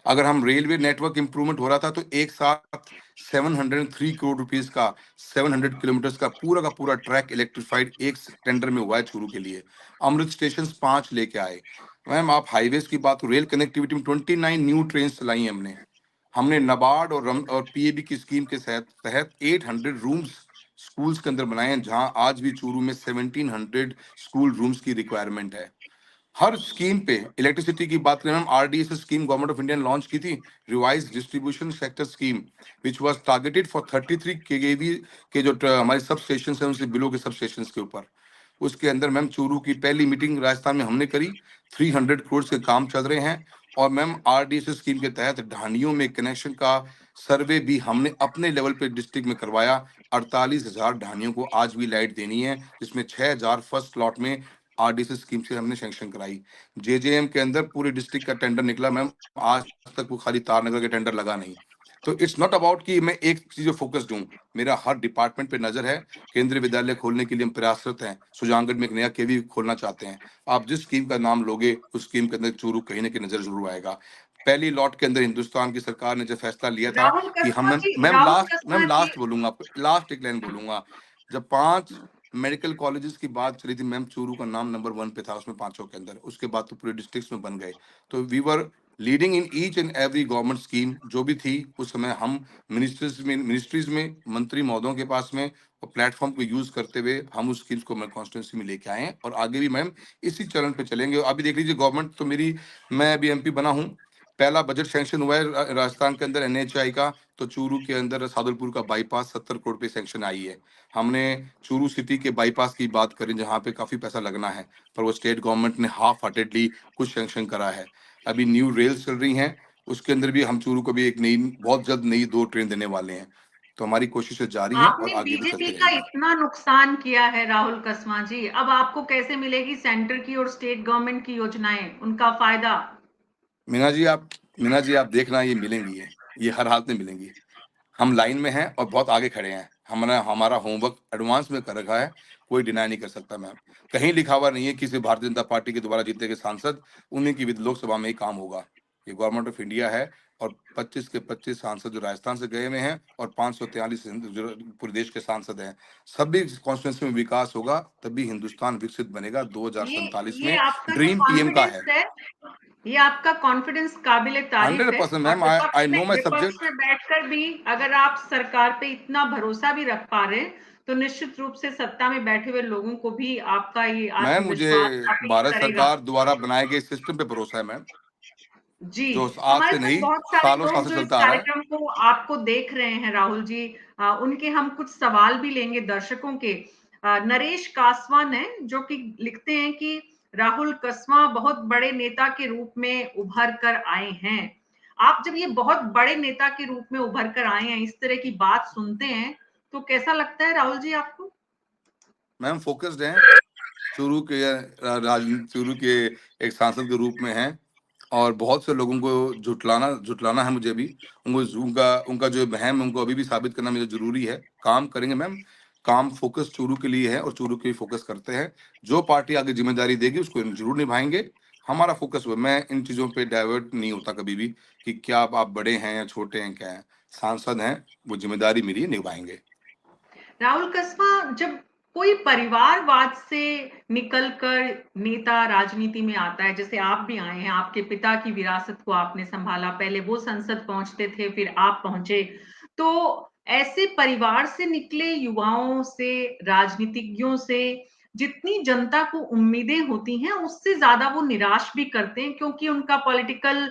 अगर हम रेलवे नेटवर्क इंप्रूवमेंट हो रहा था, तो एक साथ 703 करोड़ रुपीस का, 700 किलोमीटर का पूरा ट्रैक इलेक्ट्रिफाइड एक टेंडर में हुआ है चूरू के लिए। अमृत स्टेशन 5 लेके आए मैम। आप हाईवेज की बात, रेल कनेक्टिविटी में 29 न्यू ट्रेन चलाई हैं हमने। हमने नाबार्ड और पीएबी की स्कीम के तहत 800 रूम्स स्कूल्स के अंदर बनाए हैं, जहां आज भी चूरू में 1700 स्कूल रूम्स की रिक्वायरमेंट है। हर स्कीम पे, इलेक्ट्रिसिटी की बात करें हम, RDS scheme government of India ने लॉन्च की थी, revise distribution sector scheme, which was targeted for 33 केवी के जो हमारे सब स्टेशन है, उनसे बिलो के सब स्टेशन के ऊपर। उसके अंदर मैम चूरू की पहली मीटिंग राजस्थान में हमने करी। 300 करोड़ के काम चल रहे हैं। और मैम आरडीएस स्कीम के तहत ढानियों में कनेक्शन का सर्वे भी हमने अपने लेवल पे डिस्ट्रिक्ट में करवाया। 48,000 ढानियों को आज भी लाइट देनी है, जिसमें 6,000 फर्स्ट लॉट में आरडीएस स्कीम से हमने सैंक्शन कराई। जेजेएम के अंदर पूरे डिस्ट्रिक्ट का टेंडर निकला मैम, आज तक वो खाली तारनगर के टेंडर लगा नहीं। तो इट्स नॉट अबाउट कि मैं एक चीज फोकस्ड हूँ, मेरा हर डिपार्टमेंट पे नजर है। केंद्रीय विद्यालय खोलने के लिए हम प्रयासरत हैं, सुजानगढ़ में एक नया केवी खोलना चाहते हैं। आप जिस स्कीम का नाम लोगे, उस स्कीम के अंदर चूरू कहीं ना कहीं नजर जरूर आएगा। पहली लॉट के अंदर हिंदुस्तान की सरकार ने जो फैसला लिया था कि हम, राहुल कसबा जी। लास्ट बोलूंगा, लास्ट एक लाइन बोलूंगा। जब 5 मेडिकल कॉलेजेस की बात चली थी मैम, चूरू का नाम नंबर 1 पे था उसमें, पांचों के अंदर। उसके बाद तो पूरे डिस्ट्रिक्ट्स में बन गए। तो we were leading in each and every government scheme जो भी थी उस समय। हम मिनिस्ट्रीज में मंत्री महोदयों के पास में और प्लेटफॉर्म को यूज करते हुए हम उस स्कीम्स को मैं कॉन्स्टिट्यूंसी में लेके आए हैं, और आगे भी मैम इसी चरण पे चलेंगे। अभी देख लीजिए, गवर्नमेंट तो मेरी, मैं अभी एमपी बना हूँ, पहला बजट सैंक्शन हुआ है राजस्थान के अंदर एनएचआई का, तो चूरू के अंदर सादुलपुर का बाईपास 70 करोड़ पे सैंक्शन आई है। हमने चूरू सिटी के बाईपास की बात करी जहाँ पे काफी पैसा लगना है, पर वो स्टेट गवर्नमेंट ने हाफ हार्टेडली कुछ सैंक्शन करा है। अभी न्यू रेल्स चल रही हैं, उसके अंदर भी हम चूरू को भी एक नई, बहुत जल्द नई 2 ट्रेन देने वाले हैं। तो हमारी कोशिशें जारी हैं और आपने आगे भी बीजेपी चलती का रहेंगी। इतना नुकसान किया है राहुल कसवां जी, अब आपको कैसे मिलेगी सेंटर की और स्टेट गवर्नमेंट की योजनाएं, उनका फायदा? मीना जी आप देखना, ये मिलेंगी, ये हर हालत में मिलेंगी। हम लाइन में हैं और बहुत आगे खड़े हैं। हमने हमारा होमवर्क एडवांस में कर रखा है, कोई डिनाई नहीं कर सकता मैम। कहीं लिखा हुआ नहीं है किसी भारतीय जनता पार्टी के दोबारा जीते गए सांसद उन्हीं की विद लोकसभा में ही काम होगा। ये गवर्नमेंट ऑफ इंडिया है और 25 के 25 सांसद जो राजस्थान से गए हुए हैं और 543 जो पूरे देश के सांसद हैं, सभी कॉन्स्टिट्यूंसी में विकास होगा, तभी हिंदुस्तान विकसित बनेगा। ये 2047 ये में आपका जो ड्रीम पीएम का कॉन्फिडेंस है। है, ये आपका कॉन्फिडेंस काबिले तारीफ है। 100% और मैम, आई नो माई विपक्ष सब्जेक्ट। में बैठकर भी अगर आप सरकार पे इतना भरोसा भी रख पा रहे हैं, तो निश्चित रूप से सत्ता में बैठे हुए लोगों को भी आपका ये मैम मुझे आत्मविश्वास काफी भारत करेगा। सरकार द्वारा बनाए गए सिस्टम पे भरोसा है मैम, जी, जो आज हमारे से साथ नहीं बहुत सारे सालों साल लोग से जो इस चलता आ रहा है। कार्यक्रम को आपको देख रहे हैं राहुल जी, उनके हम कुछ सवाल भी लेंगे दर्शकों के। नरेश कासवान है जो कि लिखते हैं कि राहुल कसवां बहुत बड़े नेता के रूप में उभर कर आए हैं। आप जब ये बहुत बड़े नेता के रूप में उभर कर आए हैं, इस तरह की बात सुनते हैं, तो कैसा लगता है राहुल जी आपको? मैम फोकस्ड हैं, चूरू के चूरू के एक सांसद के रूप में हैं और बहुत से लोगों को झुटलाना है मुझे भी। उनका जो वहम है उनको अभी भी साबित करना मुझे जरूरी है। काम करेंगे मैम, काम फोकस चूरू के लिए है और चूरू के लिए फोकस करते हैं। जो पार्टी आगे जिम्मेदारी देगी उसको जरूर निभाएंगे। हमारा फोकस हुआ, मैं इन चीजों पे डाइवर्ट नहीं होता कभी भी कि क्या आप बड़े हैं या छोटे हैं, क्या है, सांसद हैं, वो जिम्मेदारी मिली है, निभाएंगे। राहुल कसबा, जब कोई परिवारवाद से निकलकर नेता राजनीति में आता है, जैसे आप भी आए हैं, आपके पिता की विरासत को आपने संभाला, पहले वो संसद पहुंचते थे, फिर आप पहुंचे, तो ऐसे परिवार से निकले युवाओं से, राजनीतिज्ञों से जितनी जनता को उम्मीदें होती हैं, उससे ज्यादा वो निराश भी करते हैं, क्योंकि उनका पॉलिटिकल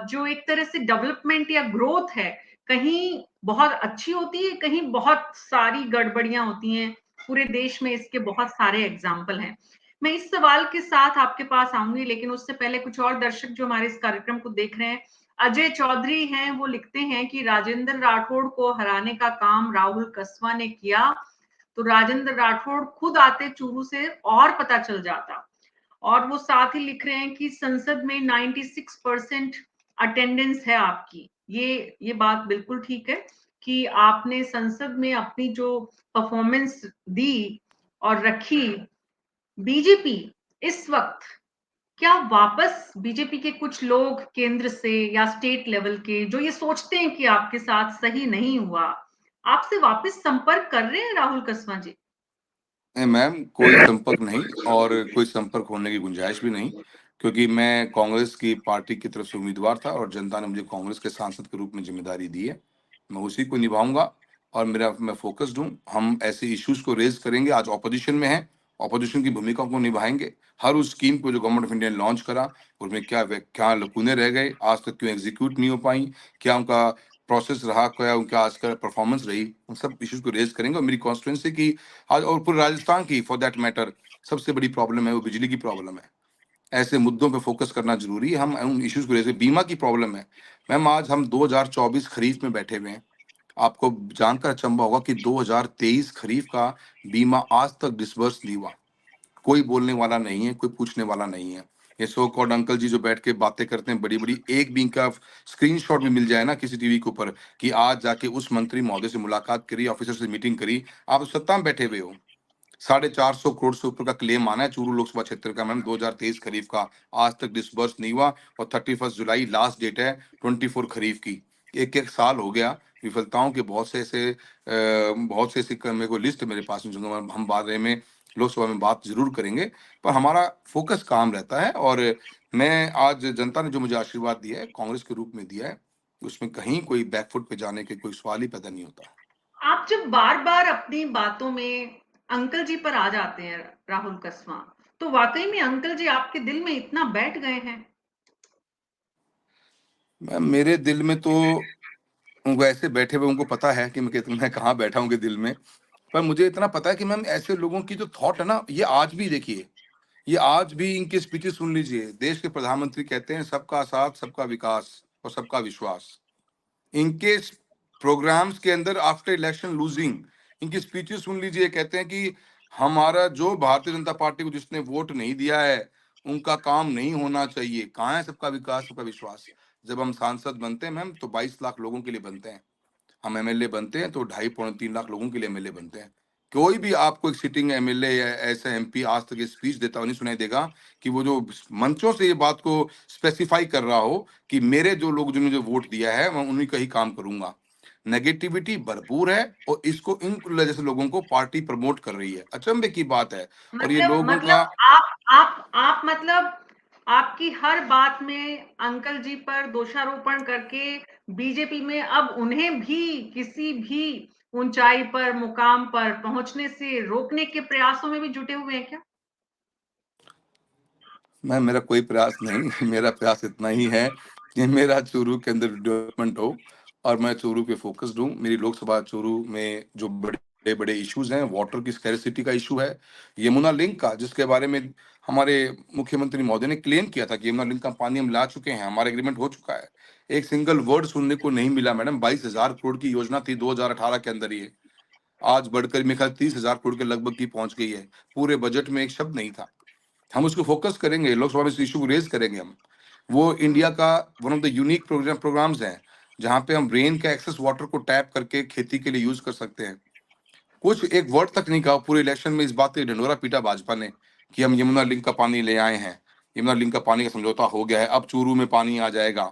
जो एक तरह से डेवलपमेंट या ग्रोथ है, कहीं बहुत अच्छी होती है, कहीं बहुत सारी गड़बड़ियां होती हैं। पूरे देश में इसके बहुत सारे एग्जाम्पल हैं। मैं इस सवाल के साथ आपके पास आऊंगी, लेकिन उससे पहले कुछ और दर्शक जो हमारे इस कार्यक्रम को देख रहे हैं, अजय चौधरी हैं, वो लिखते हैं कि राजेंद्र राठौड़ को हराने का काम राहुल कसवा ने किया, तो राजेंद्र राठौड़ खुद आते चूरू से और पता चल जाता। और वो साथ ही लिख रहे हैं कि संसद में 96% अटेंडेंस है आपकी। ये बात बिल्कुल ठीक है कि आपने संसद में अपनी जो परफॉर्मेंस दी और रखी। बीजेपी इस वक्त, क्या वापस बीजेपी के कुछ लोग केंद्र से या स्टेट लेवल के जो ये सोचते हैं कि आपके साथ सही नहीं हुआ, आपसे वापस संपर्क कर रहे हैं राहुल कसवा जी? नहीं मैम, कोई संपर्क नहीं और कोई संपर्क होने की गुंजाइश भी नहीं, क्योंकि मैं कांग्रेस की पार्टी की तरफ से उम्मीदवार था और जनता ने मुझे कांग्रेस के सांसद के रूप में जिम्मेदारी दी है। मैं उसी को निभाऊंगा और मैं फोकस्ड हूँ। हम ऐसे इश्यूज को रेज करेंगे। आज ऑपोजिशन में है, ऑपोजिशन की भूमिका को निभाएंगे। हर उस स्कीम को जो गवर्नमेंट ऑफ इंडिया ने लॉन्च करा, उसमें क्या लकूने रह गए, आज तक क्यों एग्जीक्यूट नहीं हो पाई, क्या उनका प्रोसेस रहा, क्या उनका आज का परफॉर्मेंस रही, उन सब इश्यूज को रेज करेंगे। और मेरी कॉन्स्टिट्यूंसी की आज और पूरे राजस्थान की फॉर दैट मैटर सबसे बड़ी प्रॉब्लम है वो बिजली की प्रॉब्लम है। ऐसे मुद्दों पे फोकस करना जरूरी है। हम उन इश्यूज को, जैसे बीमा की प्रॉब्लम है मैम, आज हम 2024 खरीफ में बैठे हुए हैं। आपको जानकर अचंभा होगा कि 2023 खरीफ का बीमा आज तक डिसबर्स नहीं हुआ। कोई बोलने वाला नहीं है, कोई पूछने वाला नहीं है। ये सो कॉल्ड अंकल जी जो बैठ के बातें करते हैं बड़ी बड़ी, एक भी इनका स्क्रीनशॉट भी मिल जाए ना किसी टीवी के ऊपर कि आज जाके उस मंत्री महोदय से मुलाकात करी, ऑफिसर से मीटिंग करी, आप सत्ता में बैठे हुए हो। 450 करोड़ से ऊपर का क्लेम आना है चूरू लोकसभा क्षेत्र का मैम, 2023 खरीफ का आज तक डिसबर्स नहीं हुआ और 31 जुलाई लास्ट डेट है 24 खरीफ की। एक एक साल हो गया। विफलताओं के बहुत से ऐसे मेरे को लिस्ट मेरे पास में, जो हम बारे में लोकसभा में बात जरूर करेंगे, पर हमारा फोकस काम रहता है। और मैं आज जनता ने जो मुझे आशीर्वाद दिया है कांग्रेस के रूप में दिया है, उसमें कहीं कोई बैकफुट पे जाने के कोई सवाल ही पैदा नहीं होता। आप जब बार-बार अपनी बातों में अंकल जी पर आ जाते हैं राहुल कसवां, तो वाकई में अंकल जी आपके दिल में इतना बैठ गए हैं? मैम मेरे दिल में तो वो ऐसे बैठे हुए उनको पता है कि मैं कहाँ बैठा हूँ उनके दिल में। पर मुझे इतना पता है कि मैम ऐसे लोगों की जो थॉट है ना, ये आज भी देखिए, ये आज भी इनकी स्पीचेस सुन लीजिए। देश के प्रधानमंत्री कहते हैं सबका साथ, सबका विकास और सबका विश्वास। इनके प्रोग्राम्स के अंदर आफ्टर इलेक्शन लूजिंग इनकी स्पीचेस सुन लीजिए। कहते हैं कि हमारा जो भारतीय जनता पार्टी को जिसने वोट नहीं दिया है उनका काम नहीं होना चाहिए। कहाँ है सबका विकास, सबका विश्वास? जब हम सांसद बनते हैं मैम तो 22 लाख लोगों के लिए बनते हैं। हम एमएलए बनते हैं तो 2.5 पौने 3 लाख लोगों के लिए एमएलए बनते हैं। कोई भी आपको एक सिटिंग एमएलए या ऐसा एमपी आज तक ये स्पीच देता हुआ नहीं सुनाई देगा कि वो जो मंचों से ये बात को स्पेसिफाई कर रहा हो कि मेरे जो लोग जिन्होंने जो वोट दिया है मैं उन्हीं का ही काम करूंगा। नेगेटिविटी भरपूर है और इसको इन जैसे लोगों को पार्टी प्रमोट कर रही है। अचंभे की बात है। और ये मतलब लोगों का मतलब आप मतलब आपकी हर बात में अंकल जी पर दोषारोपण करके बीजेपी में अब उन्हें भी किसी भी ऊंचाई पर मुकाम पर पहुंचने से रोकने के प्रयासों में भी जुटे हुए हैं क्या? मैम मेरा कोई प्रयास नहीं मेरा प्रयास इतना ही है कि मेरा चूरू के अंदर डेवलपमेंट हो और मैं चूरू पे फोकस्ड हूँ। मेरी लोकसभा चूरू में जो बड़े बड़े इश्यूज हैं, वाटर की स्कैरिसिटी का इशू है, यमुना लिंक का जिसके बारे में हमारे मुख्यमंत्री महोदय ने क्लेम किया था कि यमुना लिंक का पानी हम ला चुके हैं, हमारा एग्रीमेंट हो चुका है। एक सिंगल वर्ड सुनने को नहीं मिला मैडम। 22,000 करोड़ की योजना थी 2018 के अंदर, ये आज बढ़कर मेरे ख्याल 30,000 करोड़ के लगभग की पहुंच गई है। पूरे बजट में एक शब्द नहीं था। हम उसको फोकस करेंगे, लोकसभा में इस इशू को रेज करेंगे हम। वो इंडिया का one of the unique programmes हैं जहाँ पे हम रेन का एक्सेस वाटर को टैप करके खेती के लिए यूज कर सकते हैं। कुछ एक वर्ड तक नहीं कहा पूरे इलेक्शन में। इस बात पे ढिंढोरा पीटा भाजपा ने कि हम यमुना लिंक का पानी ले आए हैं, यमुना लिंक का पानी का समझौता हो गया है, अब चूरू में पानी आ जाएगा।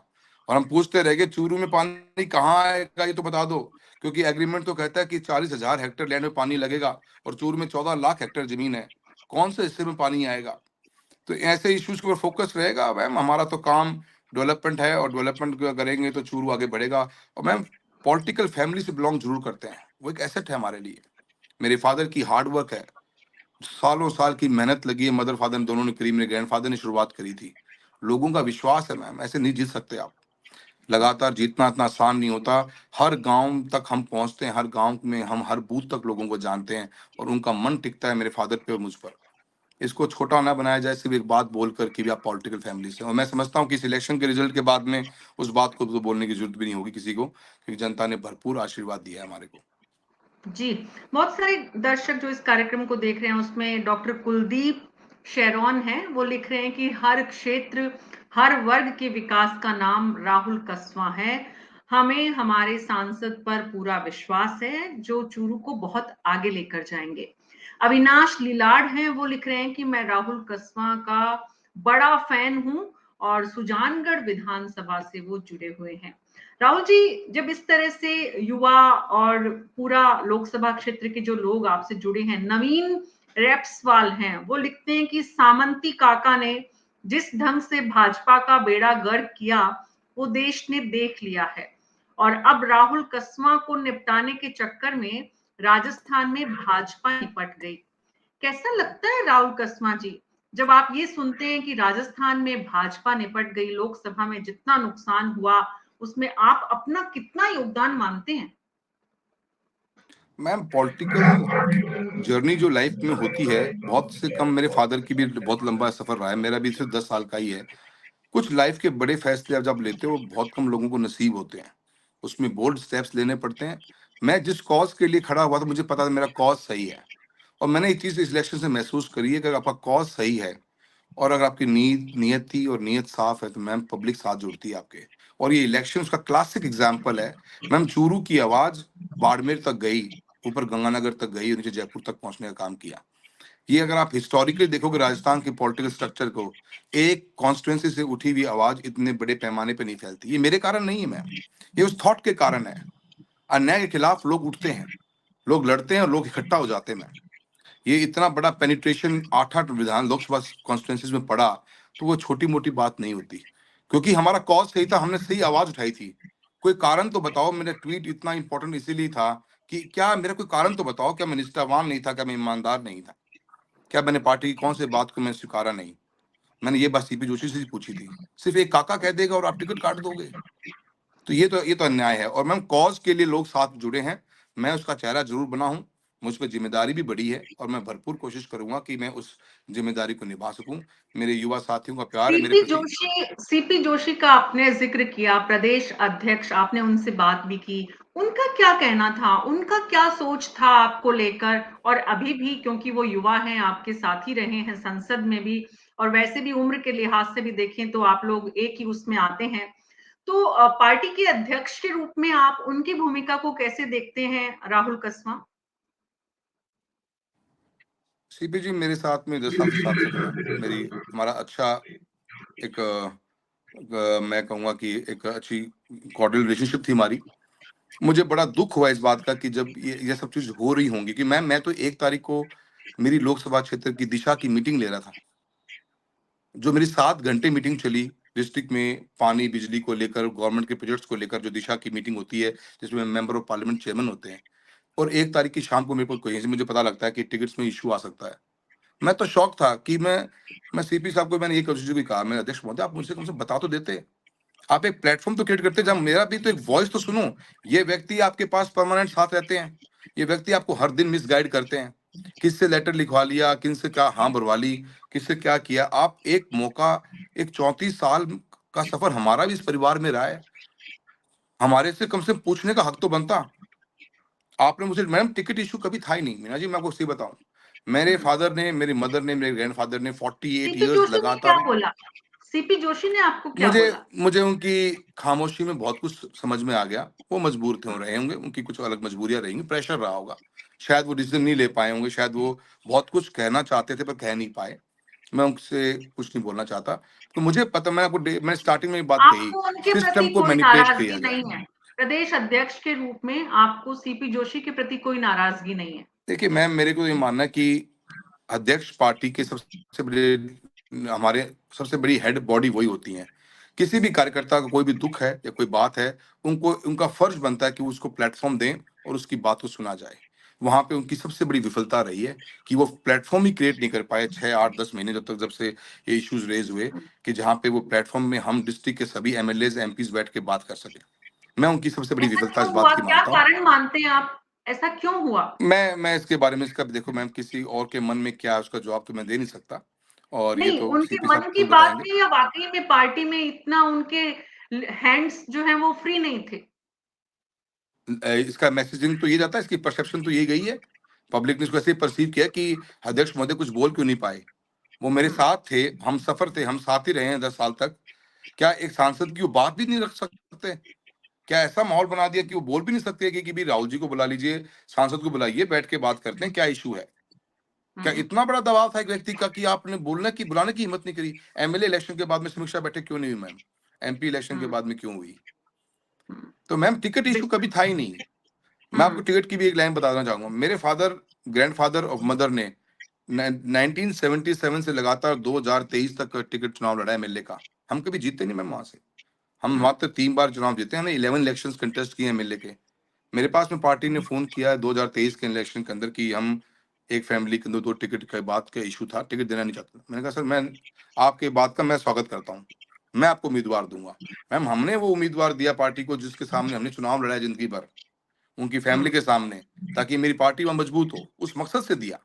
और हम पूछते रह गए चूरू में पानी कहाँ आएगा ये तो बता दो, क्योंकि एग्रीमेंट तो कहता है कि 40,000 हेक्टेयर लैंड में पानी लगेगा और चूरू में 14 लाख हेक्टेयर जमीन है। कौन से हिस्से में पानी आएगा? तो ऐसे इश्यूज के ऊपर फोकस रहेगा मैम। हमारा तो काम डेवलपमेंट है और डेवलपमेंट करेंगे तो चूरू आगे बढ़ेगा। और मैम पॉलिटिकल फैमिली से बिलोंग जरूर करते हैं, वो एक एसेट है हमारे लिए। मेरे फादर की हार्ड वर्क है, सालों साल की मेहनत लगी है। मदर फादर दोनों ने करी, मेरे ग्रैंडफादर ने शुरुआत करी थी। लोगों का विश्वास है मैम, ऐसे नहीं जीत सकते आप। लगातार जीतना इतना आसान नहीं होता। हर गांव तक हम पहुंचते हैं, हर गांव में हम हर बूथ तक लोगों को जानते हैं और उनका मन टिकता है मेरे फादर पे और मुझ पर। इसको छोटा ना बनाया जाए सिर्फ एक बात बोलकर कि भी आप पॉलिटिकल फैमिली से। और मैं समझता हूँ कि इस इलेक्शन के रिजल्ट के बाद में उस बात को तो बोलने की जरूरत भी नहीं होगी किसी को, क्योंकि जनता ने भरपूर आशीर्वाद दिया है हमारे को। जी, बहुत सारे दर्शक जो इस कार्यक्रम को देख रहे हैं उसमें डॉक्टर कुलदीप शेरॉन हैं। वो लिख रहे हैं कि हर क्षेत्र, हर वर्ग के विकास का नाम राहुल कस्वां है। हमें हमारे सांसद पर पूरा विश्वास है जो चूरू को बहुत आगे लेकर जाएंगे। अविनाश लिलाड हैं, वो लिख रहे हैं कि मैं राहुल कस्वां का बड़ा फैन हूं और सुजानगढ़ विधानसभा से वो जुड़े हुए हैं। राहुल जी, जब इस तरह से युवा और पूरा लोकसभा क्षेत्र के जो लोग आपसे जुड़े हैं, नवीन रेप्सवाल हैं, वो लिखते हैं कि सामंती काका ने जिस ढंग से भाजपा का बेड़ा गर्क किया वो देश ने देख लिया है और अब राहुल कस्वां को निपटाने के चक्कर में राजस्थान में भाजपा निपट गई। कैसा लगता है राहुल कस्वां जी, जब आप ये सुनते हैं कि राजस्थान में भाजपा निपट गई, लोकसभा में जितना नुकसान हुआ उसमें आप अपना कितना योगदान मानते हैं? मैम पॉलिटिकल जर्नी जो लाइफ में होती है, बहुत से कम, मेरे फादर की भी बहुत लंबा सफर रहा है, मेरा भी सिर्फ 10 साल का ही है। कुछ लाइफ के बड़े फैसले आप जब लेते हो वो बहुत कम लोगों को नसीब होते हैं, उसमें बोल्ड स्टेप्स लेने पड़ते हैं। मैं जिस कॉज के लिए खड़ा हुआ था मुझे पता था मेरा कॉज सही है। और मैंने एक चीज इस इलेक्शन से महसूस करी है कि अगर आपका कॉज सही है और अगर आपकी नीयत नियत थी और नीयत साफ है तो मैम पब्लिक साथ जुड़ती है आपके। और ये इलेक्शन उसका क्लासिक एग्जाम्पल है। मैम चूरू की आवाज बाड़मेर तक गई, ऊपर गंगानगर तक गई और नीचे जयपुर तक पहुंचने का काम किया। ये अगर आप हिस्टोरिकली देखोगे राजस्थान के पॉलिटिकल स्ट्रक्चर को, एक कॉन्स्टिट्यूंसी से उठी हुई आवाज इतने बड़े पैमाने पे नहीं फैलती। ये मेरे कारण नहीं है मैम, ये उस थॉट के कारण है। अन्याय के खिलाफ लोग उठते हैं, लोग लड़ते हैं और लोग इकट्ठा हो जाते हैं मैम। ये इतना बड़ा पेनिट्रेशन 8-8 विधान लोकसभा कॉन्स्टिट्यूंसीज में पड़ा तो वो छोटी मोटी बात नहीं होती, क्योंकि हमारा कॉज सही था, हमने सही आवाज उठाई थी। कोई कारण तो बताओ। मेरा ट्वीट इतना इंपॉर्टेंट इसीलिए था कि क्या मेरा कोई कारण तो बताओ, क्या मैं निष्ठावान नहीं था, क्या मैं ईमानदार नहीं था, क्या मैंने पार्टी की कौन सी बात को मैं स्वीकारा नहीं? मैंने ये बात सीपी जोशी से ही पूछी थी। सिर्फ एक काका कह देगा और आप टिकट काट दोगे, तो ये तो अन्याय है। और मैम कॉज के लिए लोग साथ जुड़े हैं, मैं उसका चेहरा जरूर बना हूं, मुझ पर जिम्मेदारी भी बड़ी है और मैं भरपूर कोशिश करूंगा कि मैं उस जिम्मेदारी को निभा सकूं। मेरे युवा साथियों का प्यार है मेरे प्रति। सीपी जोशी का आपने जिक्र किया, प्रदेश अध्यक्ष, आपने उनसे बात भी की। उनका क्या कहना था, उनका क्या सोच था आपको लेकर? और अभी भी, क्योंकि वो युवा हैं, आपके साथ ही रहे हैं संसद में भी, और वैसे भी उम्र के लिहाज से भी देखें तो आप लोग एक ही उसमें आते हैं। तो पार्टी के अध्यक्ष के रूप में आप उनकी भूमिका को कैसे देखते हैं, राहुल कसवा? सीपी जी मेरे साथ में 10 साल से सांसद हैं, मेरी हमारा अच्छा एक मैं कहूंगा कि एक अच्छी कॉर्डियल रिलेशनशिप थी हमारी। मुझे बड़ा दुख हुआ इस बात का कि जब ये सब चीज हो रही होंगी, कि मैं तो 1 तारीख को मेरी लोकसभा क्षेत्र की दिशा की मीटिंग ले रहा था, जो मेरी 7 घंटे मीटिंग चली डिस्ट्रिक्ट में पानी बिजली को लेकर, गवर्नमेंट के प्रोजेक्ट्स को लेकर, जो दिशा की मीटिंग होती है जिसमें मेंबर ऑफ पार्लियामेंट चेयरमैन होते हैं। और 1 तारीख की शाम को मेरे को कहीं से मुझे पता लगता है कि टिकट्स में इशू आ सकता है। मैं तो शौक था कि मैं सीपी साहब को मैंने ये कोशिश भी कहा, मेरे अध्यक्ष महोदय आप मुझसे कम से बता तो देते, आप एक प्लेटफॉर्म तो क्रिएट करते, जब मेरा भी तो एक वॉइस तो सुनो। ये व्यक्ति आपके पास परमानेंट साथ रहते हैं, ये व्यक्ति आपको हर दिन मिसगाइड करते हैं, किससे लेटर लिखवा लिया, किनसे क्या हाँ भरवा ली, किससे क्या किया। आप एक मौका, एक 34 साल का सफर हमारा भी इस परिवार में रहा है, हमारे से कम से कम पूछने का हक तो बनता। आपने मुझे, मैडम टिकट इशू कभी था ही नहीं मीना जी, मैं आपको सही बताऊं। मेरे फादर ने, मेरी मदर ने, मेरे ग्रैंडफादर ने 48 सीपी ईयर्स जोशी ने क्या लगातार। बोला? सीपी जोशी ने आपको क्या मुझे बोला? मुझे उनकी खामोशी में बहुत कुछ समझ में आ गया। वो मजबूर थे, रहे होंगे, उनकी कुछ अलग मजबूरियां रहेंगी, प्रेशर रहा होगा, शायद वो डिसीजन नहीं ले पाए होंगे, शायद वो बहुत कुछ कहना चाहते थे पर कह नहीं पाए। मैं उनसे कुछ नहीं बोलना चाहता। तो मुझे पता, मैं स्टार्टिंग में एक बात कही, आपको उनके सिस्टम प्रति को कोई मैनिपुलेट किया नाराजगी गया। नहीं है? प्रदेश अध्यक्ष के रूप में आपको सीपी जोशी के प्रति कोई नाराजगी नहीं है? देखिए मैम, मेरे को ये मानना है कि अध्यक्ष पार्टी के सबसे बड़े, हमारे सबसे बड़ी हेड बॉडी वही होती हैं। किसी भी कार्यकर्ता का कोई भी दुख है या कोई बात है, उनको उनका फर्ज बनता है कि उसको प्लेटफॉर्म दें और उसकी बात को सुना जाए। वहां पे उनकी सबसे बड़ी विफलता रही है कि वो प्लेटफॉर्म ही क्रिएट नहीं कर पाए 6 8 10 महीने, जब से ये इश्यूज रेज हुए, कि जहां पे वो प्लेटफॉर्म में हम डिस्ट्रिक्ट के सभी एमएलए एमपीज बैठ के बात कर सके। मैं उनकी सबसे बड़ी ऐसा विफलता इस क्यों बात हुआ? की क्या मानता हूँ। कारण मानते हैं आप? ऐसा क्यों हुआ? मैं इसके बारे में, इसका देखो मैम, किसी और के मन में क्या है उसका जवाब तो मैं दे नहीं सकता, और ये नहीं, तो उनके सीपी मन साहब की खुद बात बताएंगे। नहीं, या वाकई में पार्टी में इतना उनके हैंड्स जो हैं वो फ्री नहीं थे? इसका मैसेजिंग तो ये जाता है, इसकी परसेप्शन तो यही गई है, पब्लिक ने इसको ऐसे परसीव किया कि अध्यक्ष महोदय कुछ बोल क्यों नहीं पाए। वो मेरे हुँ, साथ थे, हम सफर थे, हम साथ ही रहे हैं 10 साल तक। क्या एक सांसद की वो बात भी नहीं रख सकते? क्या ऐसा माहौल बना दिया कि वो बोल भी नहीं सकते कि भी राहुल जी को बुला लीजिए, सांसद को बुलाइए, बैठ के बात करते हैं, क्या इशू है? क्या हुँ, इतना बड़ा दबाव था एक व्यक्ति का कि आपने बोलने की, बुलाने की हिम्मत नहीं करी? एमएलए इलेक्शन के बाद में समीक्षा बैठक क्यों नहीं हुई मैम? एमपी इलेक्शन के हुँ, बाद में क्यों हुई? हुँ, तो मैम टिकट इशू बिल्कुल। कभी था ही नहीं। मैं आपको हुँ, टिकट की भी एक लाइन बताना चाहूंगा। मेरे फादर, ग्रैंडफादर ऑफ मदर ने 1977 से लगातार 2023 तक टिकट चुनाव लड़ा है एमएलए का। हम कभी जीते नहीं मैम वहां से। हम हुँ, मात्र 3 बार चुनाव जीते हैं, हमने 11 इलेक्शंस कंटेस्ट किए एमएलए के। मेरे पास में पार्टी ने फोन किया है 2023 के इलेक्शन के अंदर कि हम एक फैमिली के अंदर 2 टिकट के बात का इशू था, टिकट देना नहीं चाहता। मैंने कहा सर, मैं आपके बात का मैं स्वागत करता हूँ, मैं आपको उम्मीदवार दूंगा। मैम हमने वो उम्मीदवार दिया पार्टी को जिसके सामने हमने चुनाव लड़ा है जिंदगी भर, उनकी फैमिली हुँ, के सामने, ताकि मेरी पार्टी वहां मजबूत हो, उस मकसद से दिया।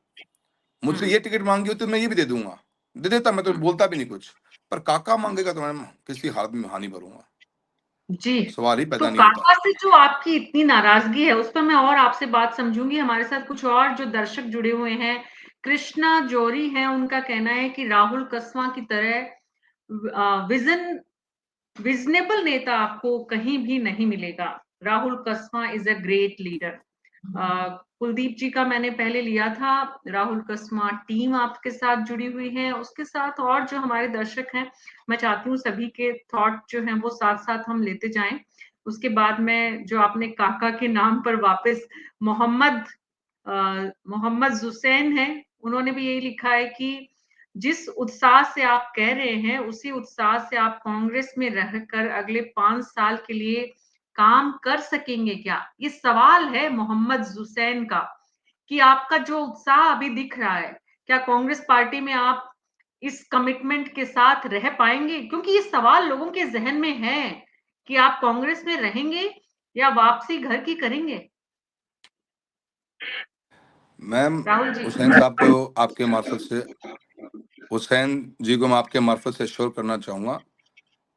मुझसे हुँ, ये टिकट मांगी होती तो मैं ये भी दे दूंगा, दे देता, मैं तो हुँ, बोलता भी नहीं कुछ। पर काका हुँ। मांगेगा तो मैं किसी हालत में हानि भरूंगा, जी, सवाल ही तो पैदा नहीं होता। काका से जो आपकी इतनी नाराज़गी है, उस पर मैं और आपसे बात समझूँगी। हमारे साथ कुछ और जो दर्शक जुड़े हुए हैं, कृष्णा जौहरी हैं, उनका कहना है कि राहुल कसवा की तरह विज़नेबल नेता आपको कहीं भी नहीं मिलेगा। Rahul Kaswan is a great leader. Kuldeep ji का मैंने पहले लिया था, राहुल कसवा टीम आपके साथ जुड़ी हुई है, उसके साथ और जो हमारे दर्शक हैं, मैं चाहती हूँ सभी के थॉट जो हैं वो साथ-साथ हम लेते जाएँ। उसके बाद में जो आपने काका के नाम पर वापस मोहम्मद मोहम्मद जुसैन हैं, उन्होंने भी यही लिखा है कि जिस उत्साह से आप कह रहे हैं, उसी उत्साह से आप कांग्रेस में रहकर अगले 5 साल के लिए काम कर सकेंगे क्या? ये सवाल है मोहम्मद जुसैन का, कि आपका जो उत्साह अभी दिख रहा है, क्या कांग्रेस पार्टी में आप इस कमिटमेंट के साथ रह पाएंगे? क्योंकि ये सवाल लोगों के जहन में है कि आप कांग्रेस में रहेंगे या वापसी घर की करेंगे? मैम, राहुल जी। हुसैन साहब को आपके मार्फत से हुसैन जी को मैं आपके मार्फत से एश्योर करना चाहूँगा,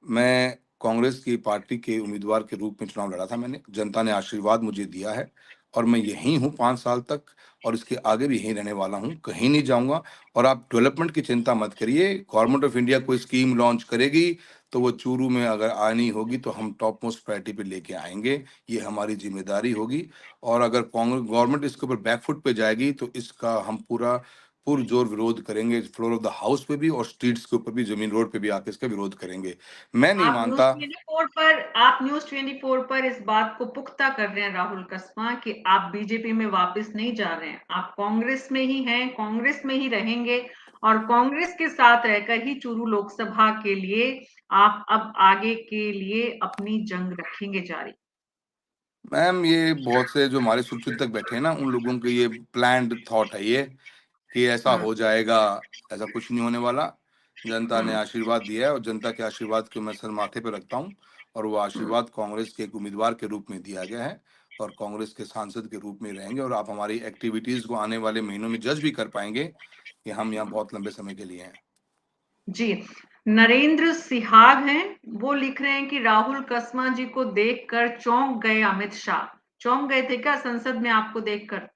मैं कांग्रेस की पार्टी के उम्मीदवार के रूप में चुनाव लड़ा था मैंने। जनता ने आशीर्वाद मुझे दिया है और मैं यहीं हूँ 5 साल तक और इसके आगे भी यहीं रहने वाला हूँ, कहीं नहीं जाऊँगा। और आप डेवलपमेंट की चिंता मत करिए, गवर्नमेंट ऑफ इंडिया कोई स्कीम लॉन्च करेगी, तो वो चूरू में अगर आनी होगी तो हम टॉप मोस्ट प्रायोरिटी पे लेके आएँगे, ये हमारी ज़िम्मेदारी होगी। और अगर गवर्नमेंट इसके ऊपर बैक फुट पे जाएगी, तो इसका हम पुरज़ोर विरोध करेंगे, फ्लोर ऑफ द हाउस पे भी और स्ट्रीट्स के ऊपर भी, ज़मीन रोड पे भी आके इसका विरोध करेंगे। मैं नहीं मानता आप न्यूज़ 24 पर इस बात को पुख्ता कर रहे हैं राहुल कस्वां कि आप बीजेपी में वापस नहीं जा रहे हैं, आप कांग्रेस में ही हैं, कांग्रेस में ही रहेंगे और कांग्रेस के साथ रहकर ही चूरू लोकसभा के लिए आप अब आगे के लिए अपनी जंग रखेंगे जारी। मैम, ये बहुत से जो हमारे शुभचिंतक बैठे हैं ना, उन लोगों के ये प्लान्ड थॉट है ये, कि ऐसा हम्म हो जाएगा। ऐसा कुछ नहीं होने वाला। जनता ने हम्म आशीर्वाद दिया है और जनता के आशीर्वाद को मैं सर माथे पे रखता हूँ और वो हम्म आशीर्वाद कांग्रेस के एक उम्मीदवार के रूप में दिया गया है और कांग्रेस के सांसद के रूप में रहेंगे और आप हमारी एक्टिविटीज को आने वाले महीनों में जज भी कर पाएंगे कि हम यहाँ बहुत लंबे समय के लिए हैं। जी। नरेंद्र सिहाग हैं, वो लिख रहे हैं कि राहुल कस्वां जी को देखकर चौंक गए अमित शाह। चौंक गए थे क्या संसद में आपको देखकर?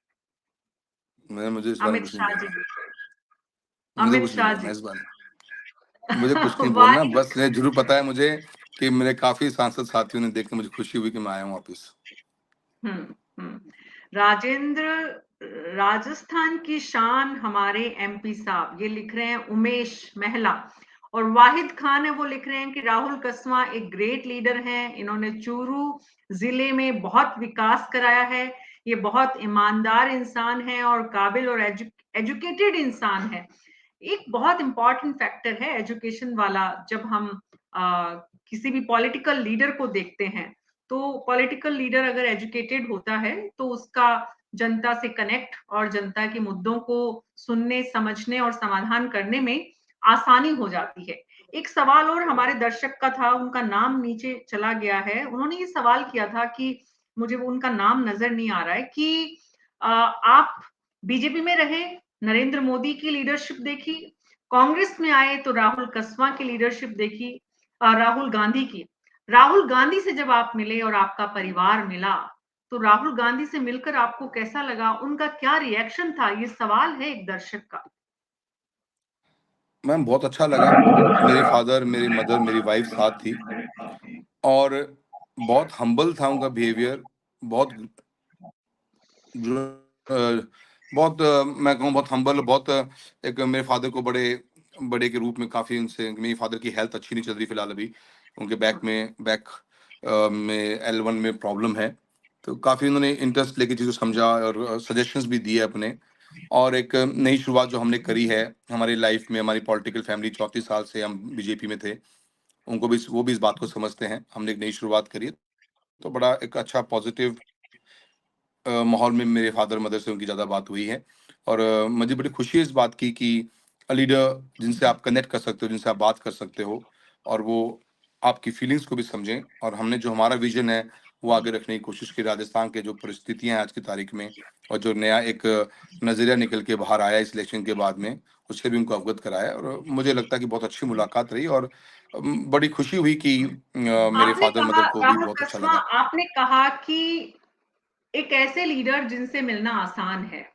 मुझे इस बारे में अमित कुछ नहीं शाह बोलना। जी। मुझे अमित कुछ नहीं शाह बोलना जी। इस बारे में। मुझे कुछ नहीं बोलना, वाहिद। बस ये जरूर पता है मुझे कि मेरे काफी सांसद साथियों ने देख के मुझे खुशी हुई कि मैं आया हूँ वापिस। राजेंद्र, राजस्थान की शान हमारे एमपी साहब, ये लिख रहे हैं उमेश महला। और वाहिद खान है, वो लिख रहे हैं कि राहुल कस्वां एक ग्रेट लीडर हैं, इन्होंने चूरू जिले में बहुत विकास कराया है, ये बहुत ईमानदार इंसान है और काबिल और एजुकेटेड इंसान है। एक बहुत इंपॉर्टेंट फैक्टर है एजुकेशन वाला, जब हम किसी भी पॉलिटिकल लीडर को देखते हैं, तो पॉलिटिकल लीडर अगर एजुकेटेड होता है तो उसका जनता से कनेक्ट और जनता के मुद्दों को सुनने, समझने और समाधान करने में आसानी हो जाती है। एक सवाल और हमारे दर्शक का था, उनका नाम नीचे चला गया है, उन्होंने ये सवाल किया था कि मुझे वो उनका नाम नजर नहीं आ रहा है कि आप बीजेपी में रहे, नरेंद्र मोदी की लीडरशिप देखी, कांग्रेस में आए तो राहुल कस्वां की लीडरशिप देखी, राहुल गांधी की। राहुल गांधी से जब आप मिले और आपका परिवार मिला, तो राहुल गांधी से मिलकर आपको कैसा लगा, उनका क्या रिएक्शन था, ये सवाल है एक दर्शक का। मैम, बहुत अच्छा लगा। मेरे फादर, मेरी मदर, मेरी वाइफ साथ थी और बहुत हम्बल था उनका बिहेवियर। बहुत मैं कहूँ बहुत हम्बल, बहुत एक मेरे फादर को बड़े बड़े के रूप में काफ़ी उनसे, मेरी फादर की हेल्थ अच्छी नहीं चल रही फिलहाल अभी, उनके बैक में L1 में प्रॉब्लम है, तो काफ़ी उन्होंने इंटरेस्ट लेके चीज़ों को समझा और सजेशंस भी दिए अपने। और एक नई शुरुआत जो हमने करी है हमारी लाइफ में, हमारी पॉलिटिकल फैमिली 34 साल से हम बीजेपी में थे, उनको भी वो भी इस बात को समझते हैं, हमने एक नई शुरुआत करी है, तो बड़ा एक अच्छा पॉजिटिव माहौल में मेरे फादर मदर से उनकी ज़्यादा बात हुई है और मुझे बड़ी खुशी है इस बात की कि लीडर जिनसे आप कनेक्ट कर सकते हो, जिनसे आप बात कर सकते हो और वो आपकी फीलिंग्स को भी समझें और हमने जो हमारा विजन है वो आगे रखने की कोशिश की। राजस्थान के जो परिस्थितियां हैं आज की तारीख में और जो नया एक नज़रिया निकल के बाहर आया इस इलेक्शन के बाद में, उससे भी उनको अवगत कराया और मुझे लगता है कि बहुत अच्छी मुलाकात रही और बड़ी खुशी हुई कि मेरे आपने फादर कहा मदर को भी राहुल बहुत अच्छा कस्वां, लगा। आपने कहा कि एक ऐसे लीडर जिनसे मिलना आसान है,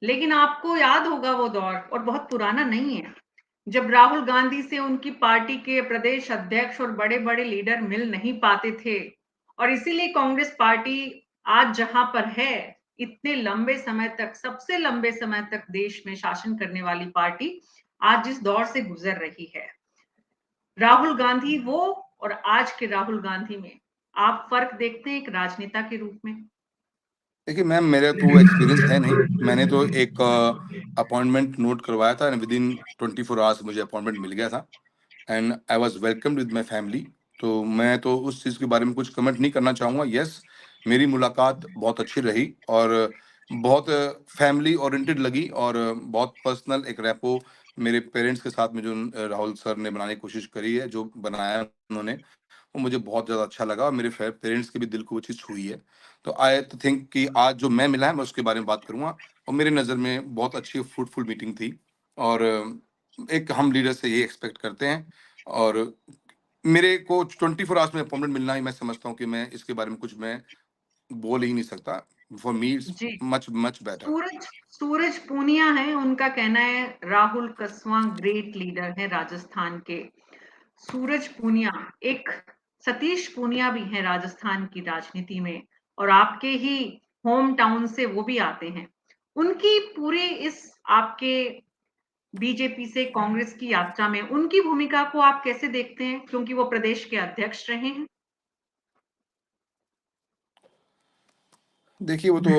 लेकिन आपको याद होगा वो दौर, और बहुत पुराना नहीं है, जब राहुल गांधी से उनकी पार्टी के प्रदेश अध्यक्ष और बड़े बड़े लीडर मिल नहीं पाते थे और इसीलिए कांग्रेस पार्टी आज जहां पर है, इतने लंबे समय तक, सबसे लंबे समय तक देश में शासन करने वाली पार्टी आज जिस दौर से गुजर रही है, राहुल गांधी वो और आज के राहुल गांधी में आप फर्क देखते हैं एक राजनेता के रूप में? देखिए मैम, मेरा तो वो एक्सपीरियंस है नहीं। मैंने तो एक अपॉइंटमेंट नोट करवाया था एंड विद इन 24 आवर्स मुझे अपॉइंटमेंट मिल गया था and I was welcomed with my family. तो मैं तो उस चीज़ के बारे में कुछ कमेंट नहीं करना चाहूँगा। यस, मेरी मुलाकात बहुत अच्छी रही और बहुत फैमिली ओरिएंटेड लगी और बहुत पर्सनल एक रैपो मेरे पेरेंट्स के साथ में जो राहुल सर ने बनाने की कोशिश करी है, जो बनाया उन्होंने, वो मुझे बहुत ज़्यादा अच्छा लगा और मेरे पेरेंट्स के भी दिल को वो चीज़ छुई है। तो आई तो थिंक कि आज जो मैं मिला है, मैं उसके बारे में बात करूँगा और मेरी नज़र में बहुत अच्छी फ्रूटफुल मीटिंग थी और एक हम लीडर से ये एक्सपेक्ट करते हैं और मेरे को 24 आवर्स में अपॉइंटमेंट मिलना ही मैं समझता हूँ कि मैं इसके बारे में कुछ मैं बोल ही नहीं सकता। फॉर मी इट्स जी। Much much better. Suraj Suraj Punia है, उनका कहना है राहुल कसवां ग्रेट लीडर है राजस्थान के। सूरज पूनिया, एक सतीश पूनिया भी है राजस्थान की राजनीति में और आपके ही होम टाउन से वो भी आते हैं। उनकी पूरे इस आपके बीजेपी से कांग्रेस की यात्रा में उनकी भूमिका को आप कैसे देखते हैं, क्योंकि वो प्रदेश के अध्यक्ष रहे हैं? देखिए, वो तो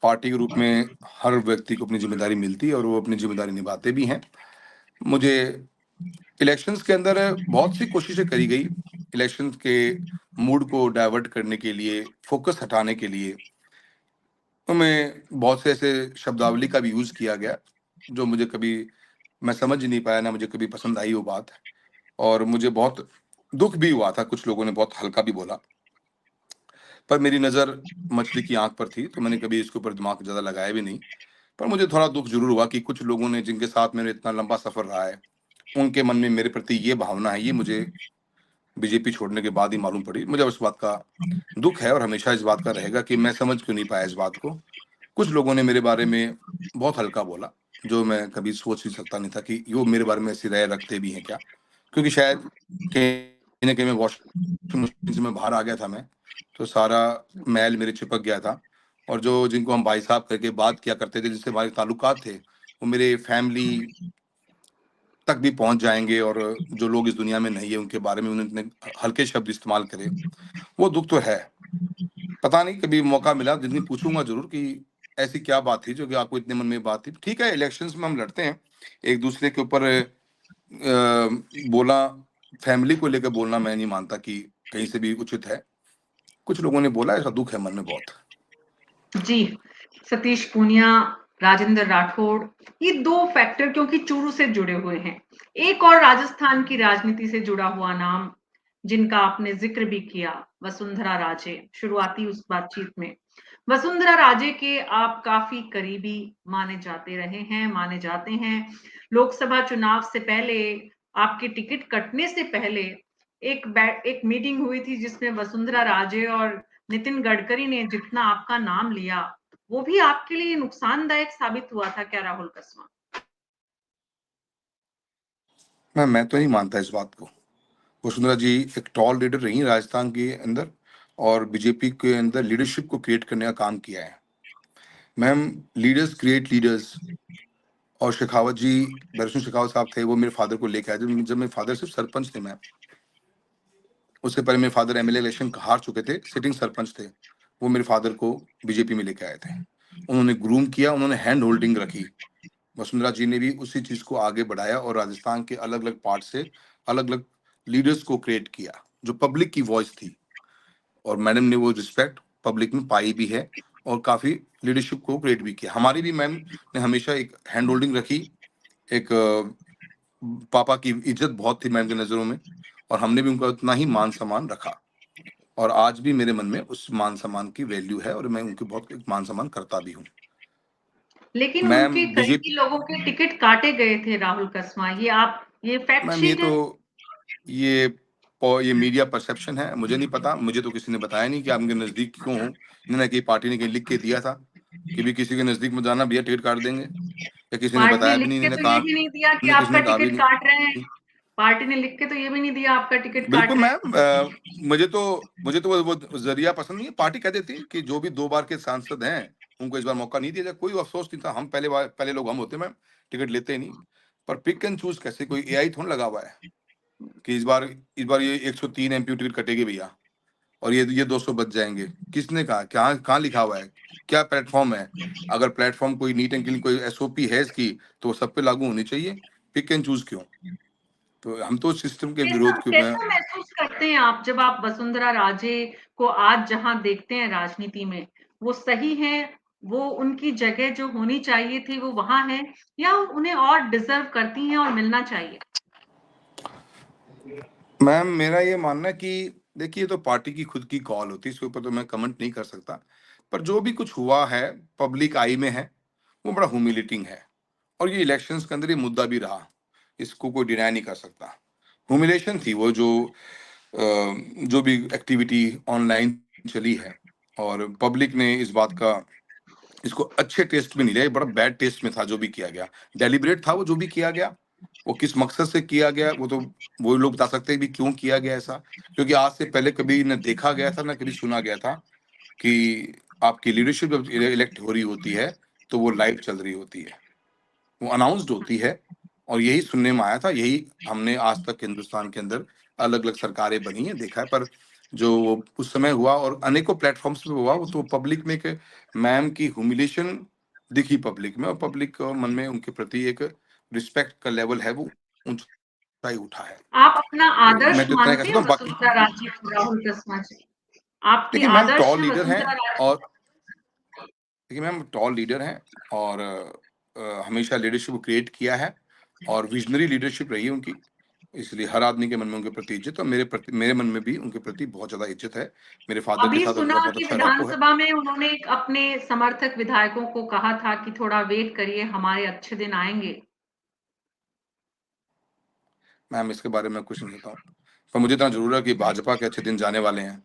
पार्टी के रूप में हर व्यक्ति को अपनी ज़िम्मेदारी मिलती है और वो अपनी ज़िम्मेदारी निभाते भी हैं। मुझे इलेक्शंस के अंदर बहुत सी कोशिशें करी गई, इलेक्शंस के मूड को डाइवर्ट करने के लिए, फ़ोकस हटाने के लिए। तो मैं बहुत से ऐसे शब्दावली का भी यूज़ किया गया, जो मुझे कभी मैं समझ ही नहीं पाया, ना मुझे कभी पसंद आई वो बात और मुझे बहुत दुःख भी हुआ था, कुछ लोगों ने बहुत हल्का भी बोला। पर मेरी नज़र मछली की आँख पर थी, तो मैंने कभी इसके ऊपर दिमाग ज़्यादा लगाया भी नहीं। पर मुझे थोड़ा दुःख ज़रूर हुआ कि कुछ लोगों ने जिनके साथ मेरा इतना लंबा सफ़र रहा है, उनके मन में मेरे प्रति ये भावना है, ये मुझे बीजेपी छोड़ने के बाद ही मालूम पड़ी। मुझे उस बात का दुःख है और हमेशा इस बात का रहेगा कि मैं समझ क्यों नहीं पाया इस बात को। कुछ लोगों ने मेरे बारे में बहुत हल्का बोला, जो मैं कभी सोच ही सकता नहीं था कि वो मेरे बारे में ऐसी राय रखते भी हैं क्या? क्योंकि शायद कहीं न कहीं मैं वॉशिंग मशीन से मैं बाहर आ गया था मैं, तो सारा मैल मेरे चिपक गया था और जो जिनको हम भाई साहब करके बात किया करते थे, जिससे हमारे ताल्लुकात थे, वो मेरे फैमिली तक भी पहुँच जाएँगे और जो लोग इस दुनिया में नहीं है, उनके बारे में उन्होंने इतने हल्के शब्द इस्तेमाल करे, वो दुःख तो है। पता नहीं कभी मौका मिला जिस दिन पूछूँगा ज़रूर कि ऐसी क्या बात थी जो कि आपको इतने मन में बात थी? ठीक है, इलेक्शंस में हम लड़ते हैं, एक-दूसरे के ऊपर बोलना फैमिली को लेकर बोलना मैं नहीं मानता कि कहीं से भी उचित है। कुछ लोगों ने बोला, ऐसा दुःख है मन में बहुत। जी, सतीश पूनिया, राजेंद्र राठौड़, ये 2 फैक्टर क्योंकि चूरू से जुड़े हुए हैं। एक और राजस्थान की राजनीति से जुड़ा हुआ नाम, जिनका आपने ज़िक्र भी किया, वसुंधरा राजे, शुरुआती उस बातचीत में। वसुंधरा राजे के आप काफ़ी करीबी माने जाते रहे हैं, माने जाते हैं। लोकसभा चुनाव से पहले, आपके टिकट कटने से पहले एक मीटिंग हुई थी जिसमें वसुंधरा राजे और नितिन गडकरी ने जितना आपका नाम लिया, वो भी आपके लिए नुकसानदायक साबित हुआ था क्या राहुल कसवां? मैं तो नहीं मानता इस बात को। वसुंधरा जी एक टॉल लीडर रही राजस्थान के अंदर और बीजेपी के अंदर लीडरशिप को क्रिएट करने का काम किया है। मैम, लीडर्स क्रिएट लीडर्स और शेखावत जी, बैरिस्टर शेखावत साहब थे, वो मेरे फादर को लेके आए। जब मेरे फादर सिर्फ सरपंच थे मैम, उससे पहले मेरे फादर एमएलए इलेक्शन हार चुके थे, सिटिंग सरपंच थे। वो मेरे फादर को बीजेपी में लेके आए थे। उन्होंने ग्रूम किया, उन्होंने हैंड होल्डिंग रखी। वसुंधरा जी ने भी उसी चीज़ को आगे बढ़ाया और राजस्थान के अलग-अलग पार्ट से अलग-अलग लीडर्स को क्रिएट किया, जो पब्लिक की वॉइस थी और मैडम ने वो रिस्पेक्ट पब्लिक में पाई भी है और काफ़ी लीडरशिप को क्रिएट भी किया। हमारी भी मैम ने हमेशा एक हैंड होल्डिंग रखी, एक पापा की इज़्ज़त बहुत थी मैम की नज़रों में और हमने भी उनका उतना ही मान-सम्मान रखा और आज भी मेरे मन में उस मान-सम्मान की वैल्यू है और मैं उनकी बहुत मान-सम्मान करता भी हूँ। लेकिन मैम उनके बीजेपी करीबी लोगों के टिकट काटे गए थे राहुल कसवां, ये फैक्ट मैम शीट है? ये ये मीडिया परसेप्शन है, मुझे नहीं पता, मुझे तो किसी ने बताया नहीं कि आप उनके नज़दीक क्यों हो। इन्होंने कहीं पार्टी ने कहीं लिख के दिया था कि भी किसी के नज़दीक मत जाना भैया टिकट काट देंगे या किसी ने पार्टी ने बताया भी लिख नहीं, के इन्होंने तो कहा ये भी नहीं दिया कि इन्होंने किसी आपका ने कहा भी टिकट नहीं। काट रहे हैं। पार्टी ने लिख के तो ये भी नहीं दिया आपका टिकट काट बिल्कुल रहे मैम, हैं। मुझे तो वो ज़रिया पसंद नहीं है। पार्टी कह देती कि जो भी 2 बार के सांसद हैं, उनको इस बार मौका नहीं दिया जाए। कोई अफ़सोस नहीं था, हम पहले लोग हम होते मैम, टिकट लेते ही नहीं। पर पिक एंड चूज़ कैसे, कोई एआई थोड़ी लगा हुआ है कि इस बार ये 103 एमपी टिकट कटेगी भैया और ये 200 बच जाएँगे। किसने कहा? कहाँ लिखा हुआ है? क्या प्लेटफ़ॉर्म है? अगर प्लेटफ़ॉर्म कोई नीट एंड क्लीन कोई एसओपी है इसकी, तो वो सब पे लागू होनी चाहिए। पिक एंड चूज़ क्यों? तो हम तो सिस्टम के कैसा विरोध क्यों में। कैसा महसूस करते हैं आप जब आप वसुंधरा राजे को आज जहां देखते हैं राजनीति में, वो सही हैं, वो उनकी जगह जो होनी चाहिए थी वो वहाँ है या उन्हें और डिज़र्व करती हैं और मिलना चाहिए? मैम, मेरा ये मानना है कि देखिए, ये तो पार्टी की खुद की कॉल होती है, इसके ऊपर तो मैं कमेंट नहीं कर सकता। पर जो भी कुछ हुआ है, पब्लिक आई में है, वो बड़ा ह्यूमिलेटिंग है और ये इलेक्शंस के अंदर ये मुद्दा भी रहा, इसको कोई डिनाय नहीं कर सकता। ह्यूमिलेशन थी वो जो भी एक्टिविटी ऑनलाइन चली है और पब्लिक ने इस बात का इसको अच्छे टेस्ट में नहीं लिया, ये बड़ा बैड टेस्ट में था जो भी किया गया। डेलिब्रेट था वो जो भी किया गया, वो किस मकसद से किया गया, वो तो वो लोग बता सकते हैं भी क्यों किया गया ऐसा। क्योंकि आज से पहले कभी न देखा गया था, ना कभी सुना गया था कि आपकी लीडरशिप जब इलेक्ट हो रही होती है, तो वो लाइव चल रही होती है। वो अनाउंस्ड होती है और यही सुनने में आया था, यही हमने आज तक हिंदुस्तान के अंदर अलग-अलग सरकारें बनी हैं, देखा है। पर जो उस समय हुआ और अनेकों प्लेटफ़ॉर्म्स पे हुआ, वो तो पब्लिक में एक मैम की ह्यूमिलिएशन दिखी पब्लिक में और पब्लिक मन में उनके प्रति एक रिस्पेक्ट का लेवल है, वो ऊँचा ही उठा है। आप अपना तो आदर्श मैं तो इतना ही कह मानते हैं सकता हूँ, बाकी वसुंधरा राजे को, राहुल कस्वाल जी? आपकी देखिए मैम आदर्श टॉल है लीडर हैं वसुंधरा राजे? और देखिए मैम टॉल लीडर हैं और हमेशा लीडरशिप को क्रिएट किया है और विजनरी लीडरशिप रही है उनकी। इसलिए हर आदमी के मन में उनके प्रति इज्जत और मेरे मन में भी उनके प्रति बहुत ज़्यादा इज्जत है। मेरे फ़ादर के अभी साथ सुना उनका बहुत कि अच्छा रैपो है। विधानसभा में उन्होंने अपने समर्थक विधायकों को कहा था कि थोड़ा वेट करिए, हमारे अच्छे दिन आएँगे। मैम इसके बारे में कुछ नहीं कहता हूँ। पर मुझे इतना ज़रूर है कि भाजपा के अच्छे दिन जाने वाले हैं।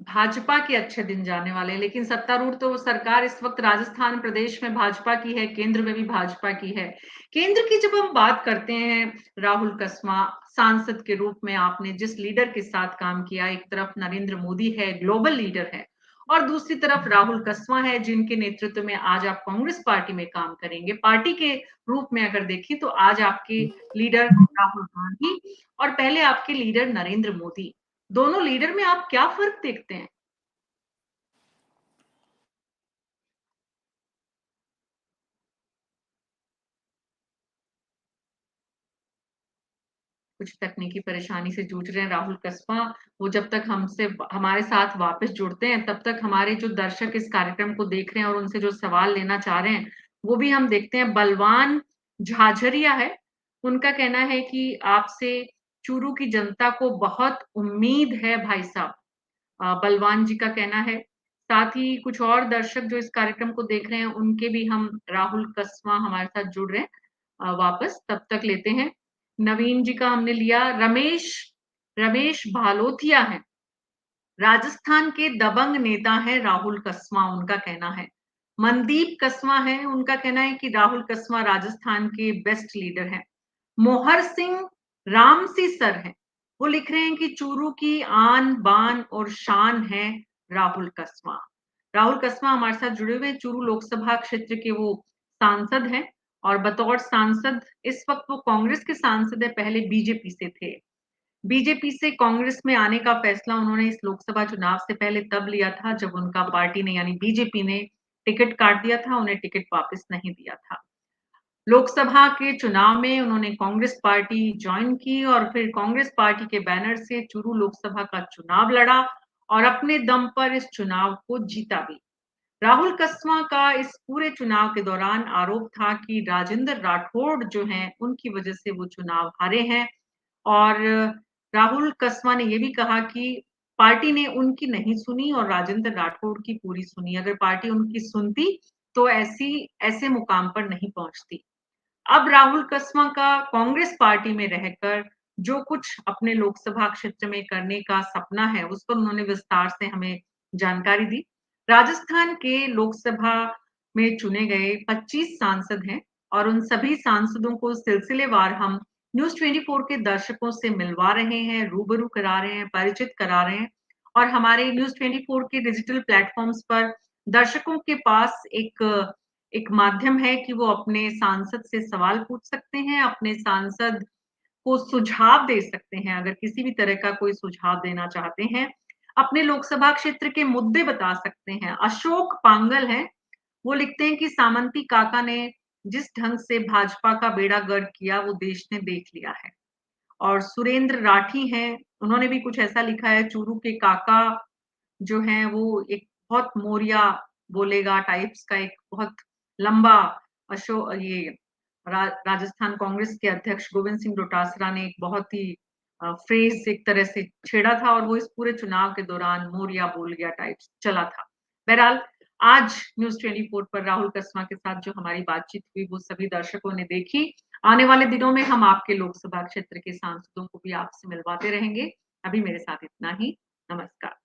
भाजपा के अच्छे दिन जाने वाले हैं, लेकिन सत्तारूढ़ तो सरकार इस वक्त राजस्थान प्रदेश में भाजपा की है, केंद्र में भी भाजपा की है। केंद्र की जब हम बात करते हैं, राहुल कस्वां सांसद के रूप में आपने जिस लीडर के साथ काम किया, एक तरफ नरेंद्र मोदी है, ग्लोबल लीडर है और दूसरी तरफ राहुल कस्वां है, जिनके नेतृत्व में आज आप कांग्रेस पार्टी में काम करेंगे। पार्टी के रूप में अगर देखें तो आज आपके लीडर राहुल गांधी और पहले आपके लीडर नरेंद्र मोदी। दोनों लीडर में आप क्या फ़र्क देखते हैं? कुछ तकनीकी परेशानी से जूझ रहे हैं राहुल कस्बा। वो जब तक हमसे हमारे साथ वापस जुड़ते हैं, तब तक हमारे जो दर्शक इस कार्यक्रम को देख रहे हैं और उनसे जो सवाल लेना चाह रहे हैं, वो भी हम देखते हैं। बलवान झाझरिया है, उनका कहना है कि आपसे चूरू की जनता को बहुत उम्मीद है भाई साहब। बलवान जी का कहना है। साथ ही कुछ और दर्शक जो इस कार्यक्रम को देख रहे हैं, उनके भी हम राहुल कस्वां हमारे साथ जुड़ रहे हैं वापस, तब तक लेते हैं। नवीन जी का हमने लिया, रमेश रमेश भालोथिया हैं, राजस्थान के दबंग नेता हैं राहुल कस्वां, उनका कहना है। मनदीप कस्वां है, उनका कहना है कि राहुल कस्वां राजस्थान के बेस्ट लीडर हैं। मोहर सिंह रामसी सर हैं, वो लिख रहे हैं कि चूरू की आन बान और शान है राहुल कस्वां। राहुल कस्वां हमारे साथ जुड़े हुए हैं, चूरू लोकसभा क्षेत्र के वो सांसद हैं और बतौर सांसद इस वक्त वो कांग्रेस के सांसद है, पहले बीजेपी से थे। बीजेपी से कांग्रेस में आने का फैसला उन्होंने इस लोकसभा चुनाव से पहले तब लिया था जब उनका पार्टी ने यानी बीजेपी ने टिकट काट दिया था, उन्हें टिकट वापस नहीं दिया था। लोकसभा के चुनाव में उन्होंने कांग्रेस पार्टी जॉइन की और फिर कांग्रेस पार्टी के बैनर से चूरू लोकसभा का चुनाव लड़ा और अपने दम पर इस चुनाव को जीता भी। राहुल कस्वां का इस पूरे चुनाव के दौरान आरोप था कि राजेंद्र राठौड़ जो हैं, उनकी वजह से वो चुनाव हारे हैं और राहुल कस्वां ने ये भी कहा कि पार्टी ने उनकी नहीं सुनी और राजेंद्र राठौड़ की पूरी सुनी। अगर पार्टी उनकी सुनती, तो ऐसे मुकाम पर नहीं पहुँचती। अब राहुल कस्वां का कांग्रेस पार्टी में रहकर जो कुछ अपने लोकसभा क्षेत्र में करने का सपना है, उस पर उन्होंने विस्तार से हमें जानकारी दी। राजस्थान के लोकसभा में चुने गए 25 सांसद हैं और उन सभी सांसदों को सिलसिलेवार हम न्यूज़ 24 के दर्शकों से मिलवा रहे हैं, रूबरू करा रहे हैं, परिचित करा रहे हैं और हमारे न्यूज़ 24 के डिजिटल प्लेटफ़ॉर्म्स पर दर्शकों के पास एक माध्यम है कि वो अपने सांसद से सवाल पूछ सकते हैं, अपने सांसद को सुझाव दे सकते हैं, अगर किसी भी तरह का कोई सुझाव देना चाहते हैं। अपने लोकसभा क्षेत्र के मुद्दे बता सकते हैं। अशोक पांगल हैं, वो लिखते हैं कि सामंती काका ने जिस ढंग से भाजपा का बेड़ा गर्क किया, वो देश ने देख लिया है। और सुरेंद्र राठी हैं, उन्होंने भी कुछ ऐसा लिखा है, चूरू के काका जो हैं वो एक बहुत मोरिया बोलेगा टाइप्स का एक बहुत लंबा ये राजस्थान कांग्रेस के अध्यक्ष गोविंद सिंह डोटासरा ने एक बहुत ही फ्रेज एक तरह से छेड़ा था और वो इस पूरे चुनाव के दौरान मोरिया बोल गया टाइप्स चला था। बहरहाल आज न्यूज़ 24 पर राहुल कसवा के साथ जो हमारी बातचीत हुई वो सभी दर्शकों ने देखी। आने वाले दिनों में हम आपके लोकसभा क्षेत्र के सांसदों को भी आपसे मिलवाते रहेंगे। अभी मेरे साथ इतना ही। नमस्कार।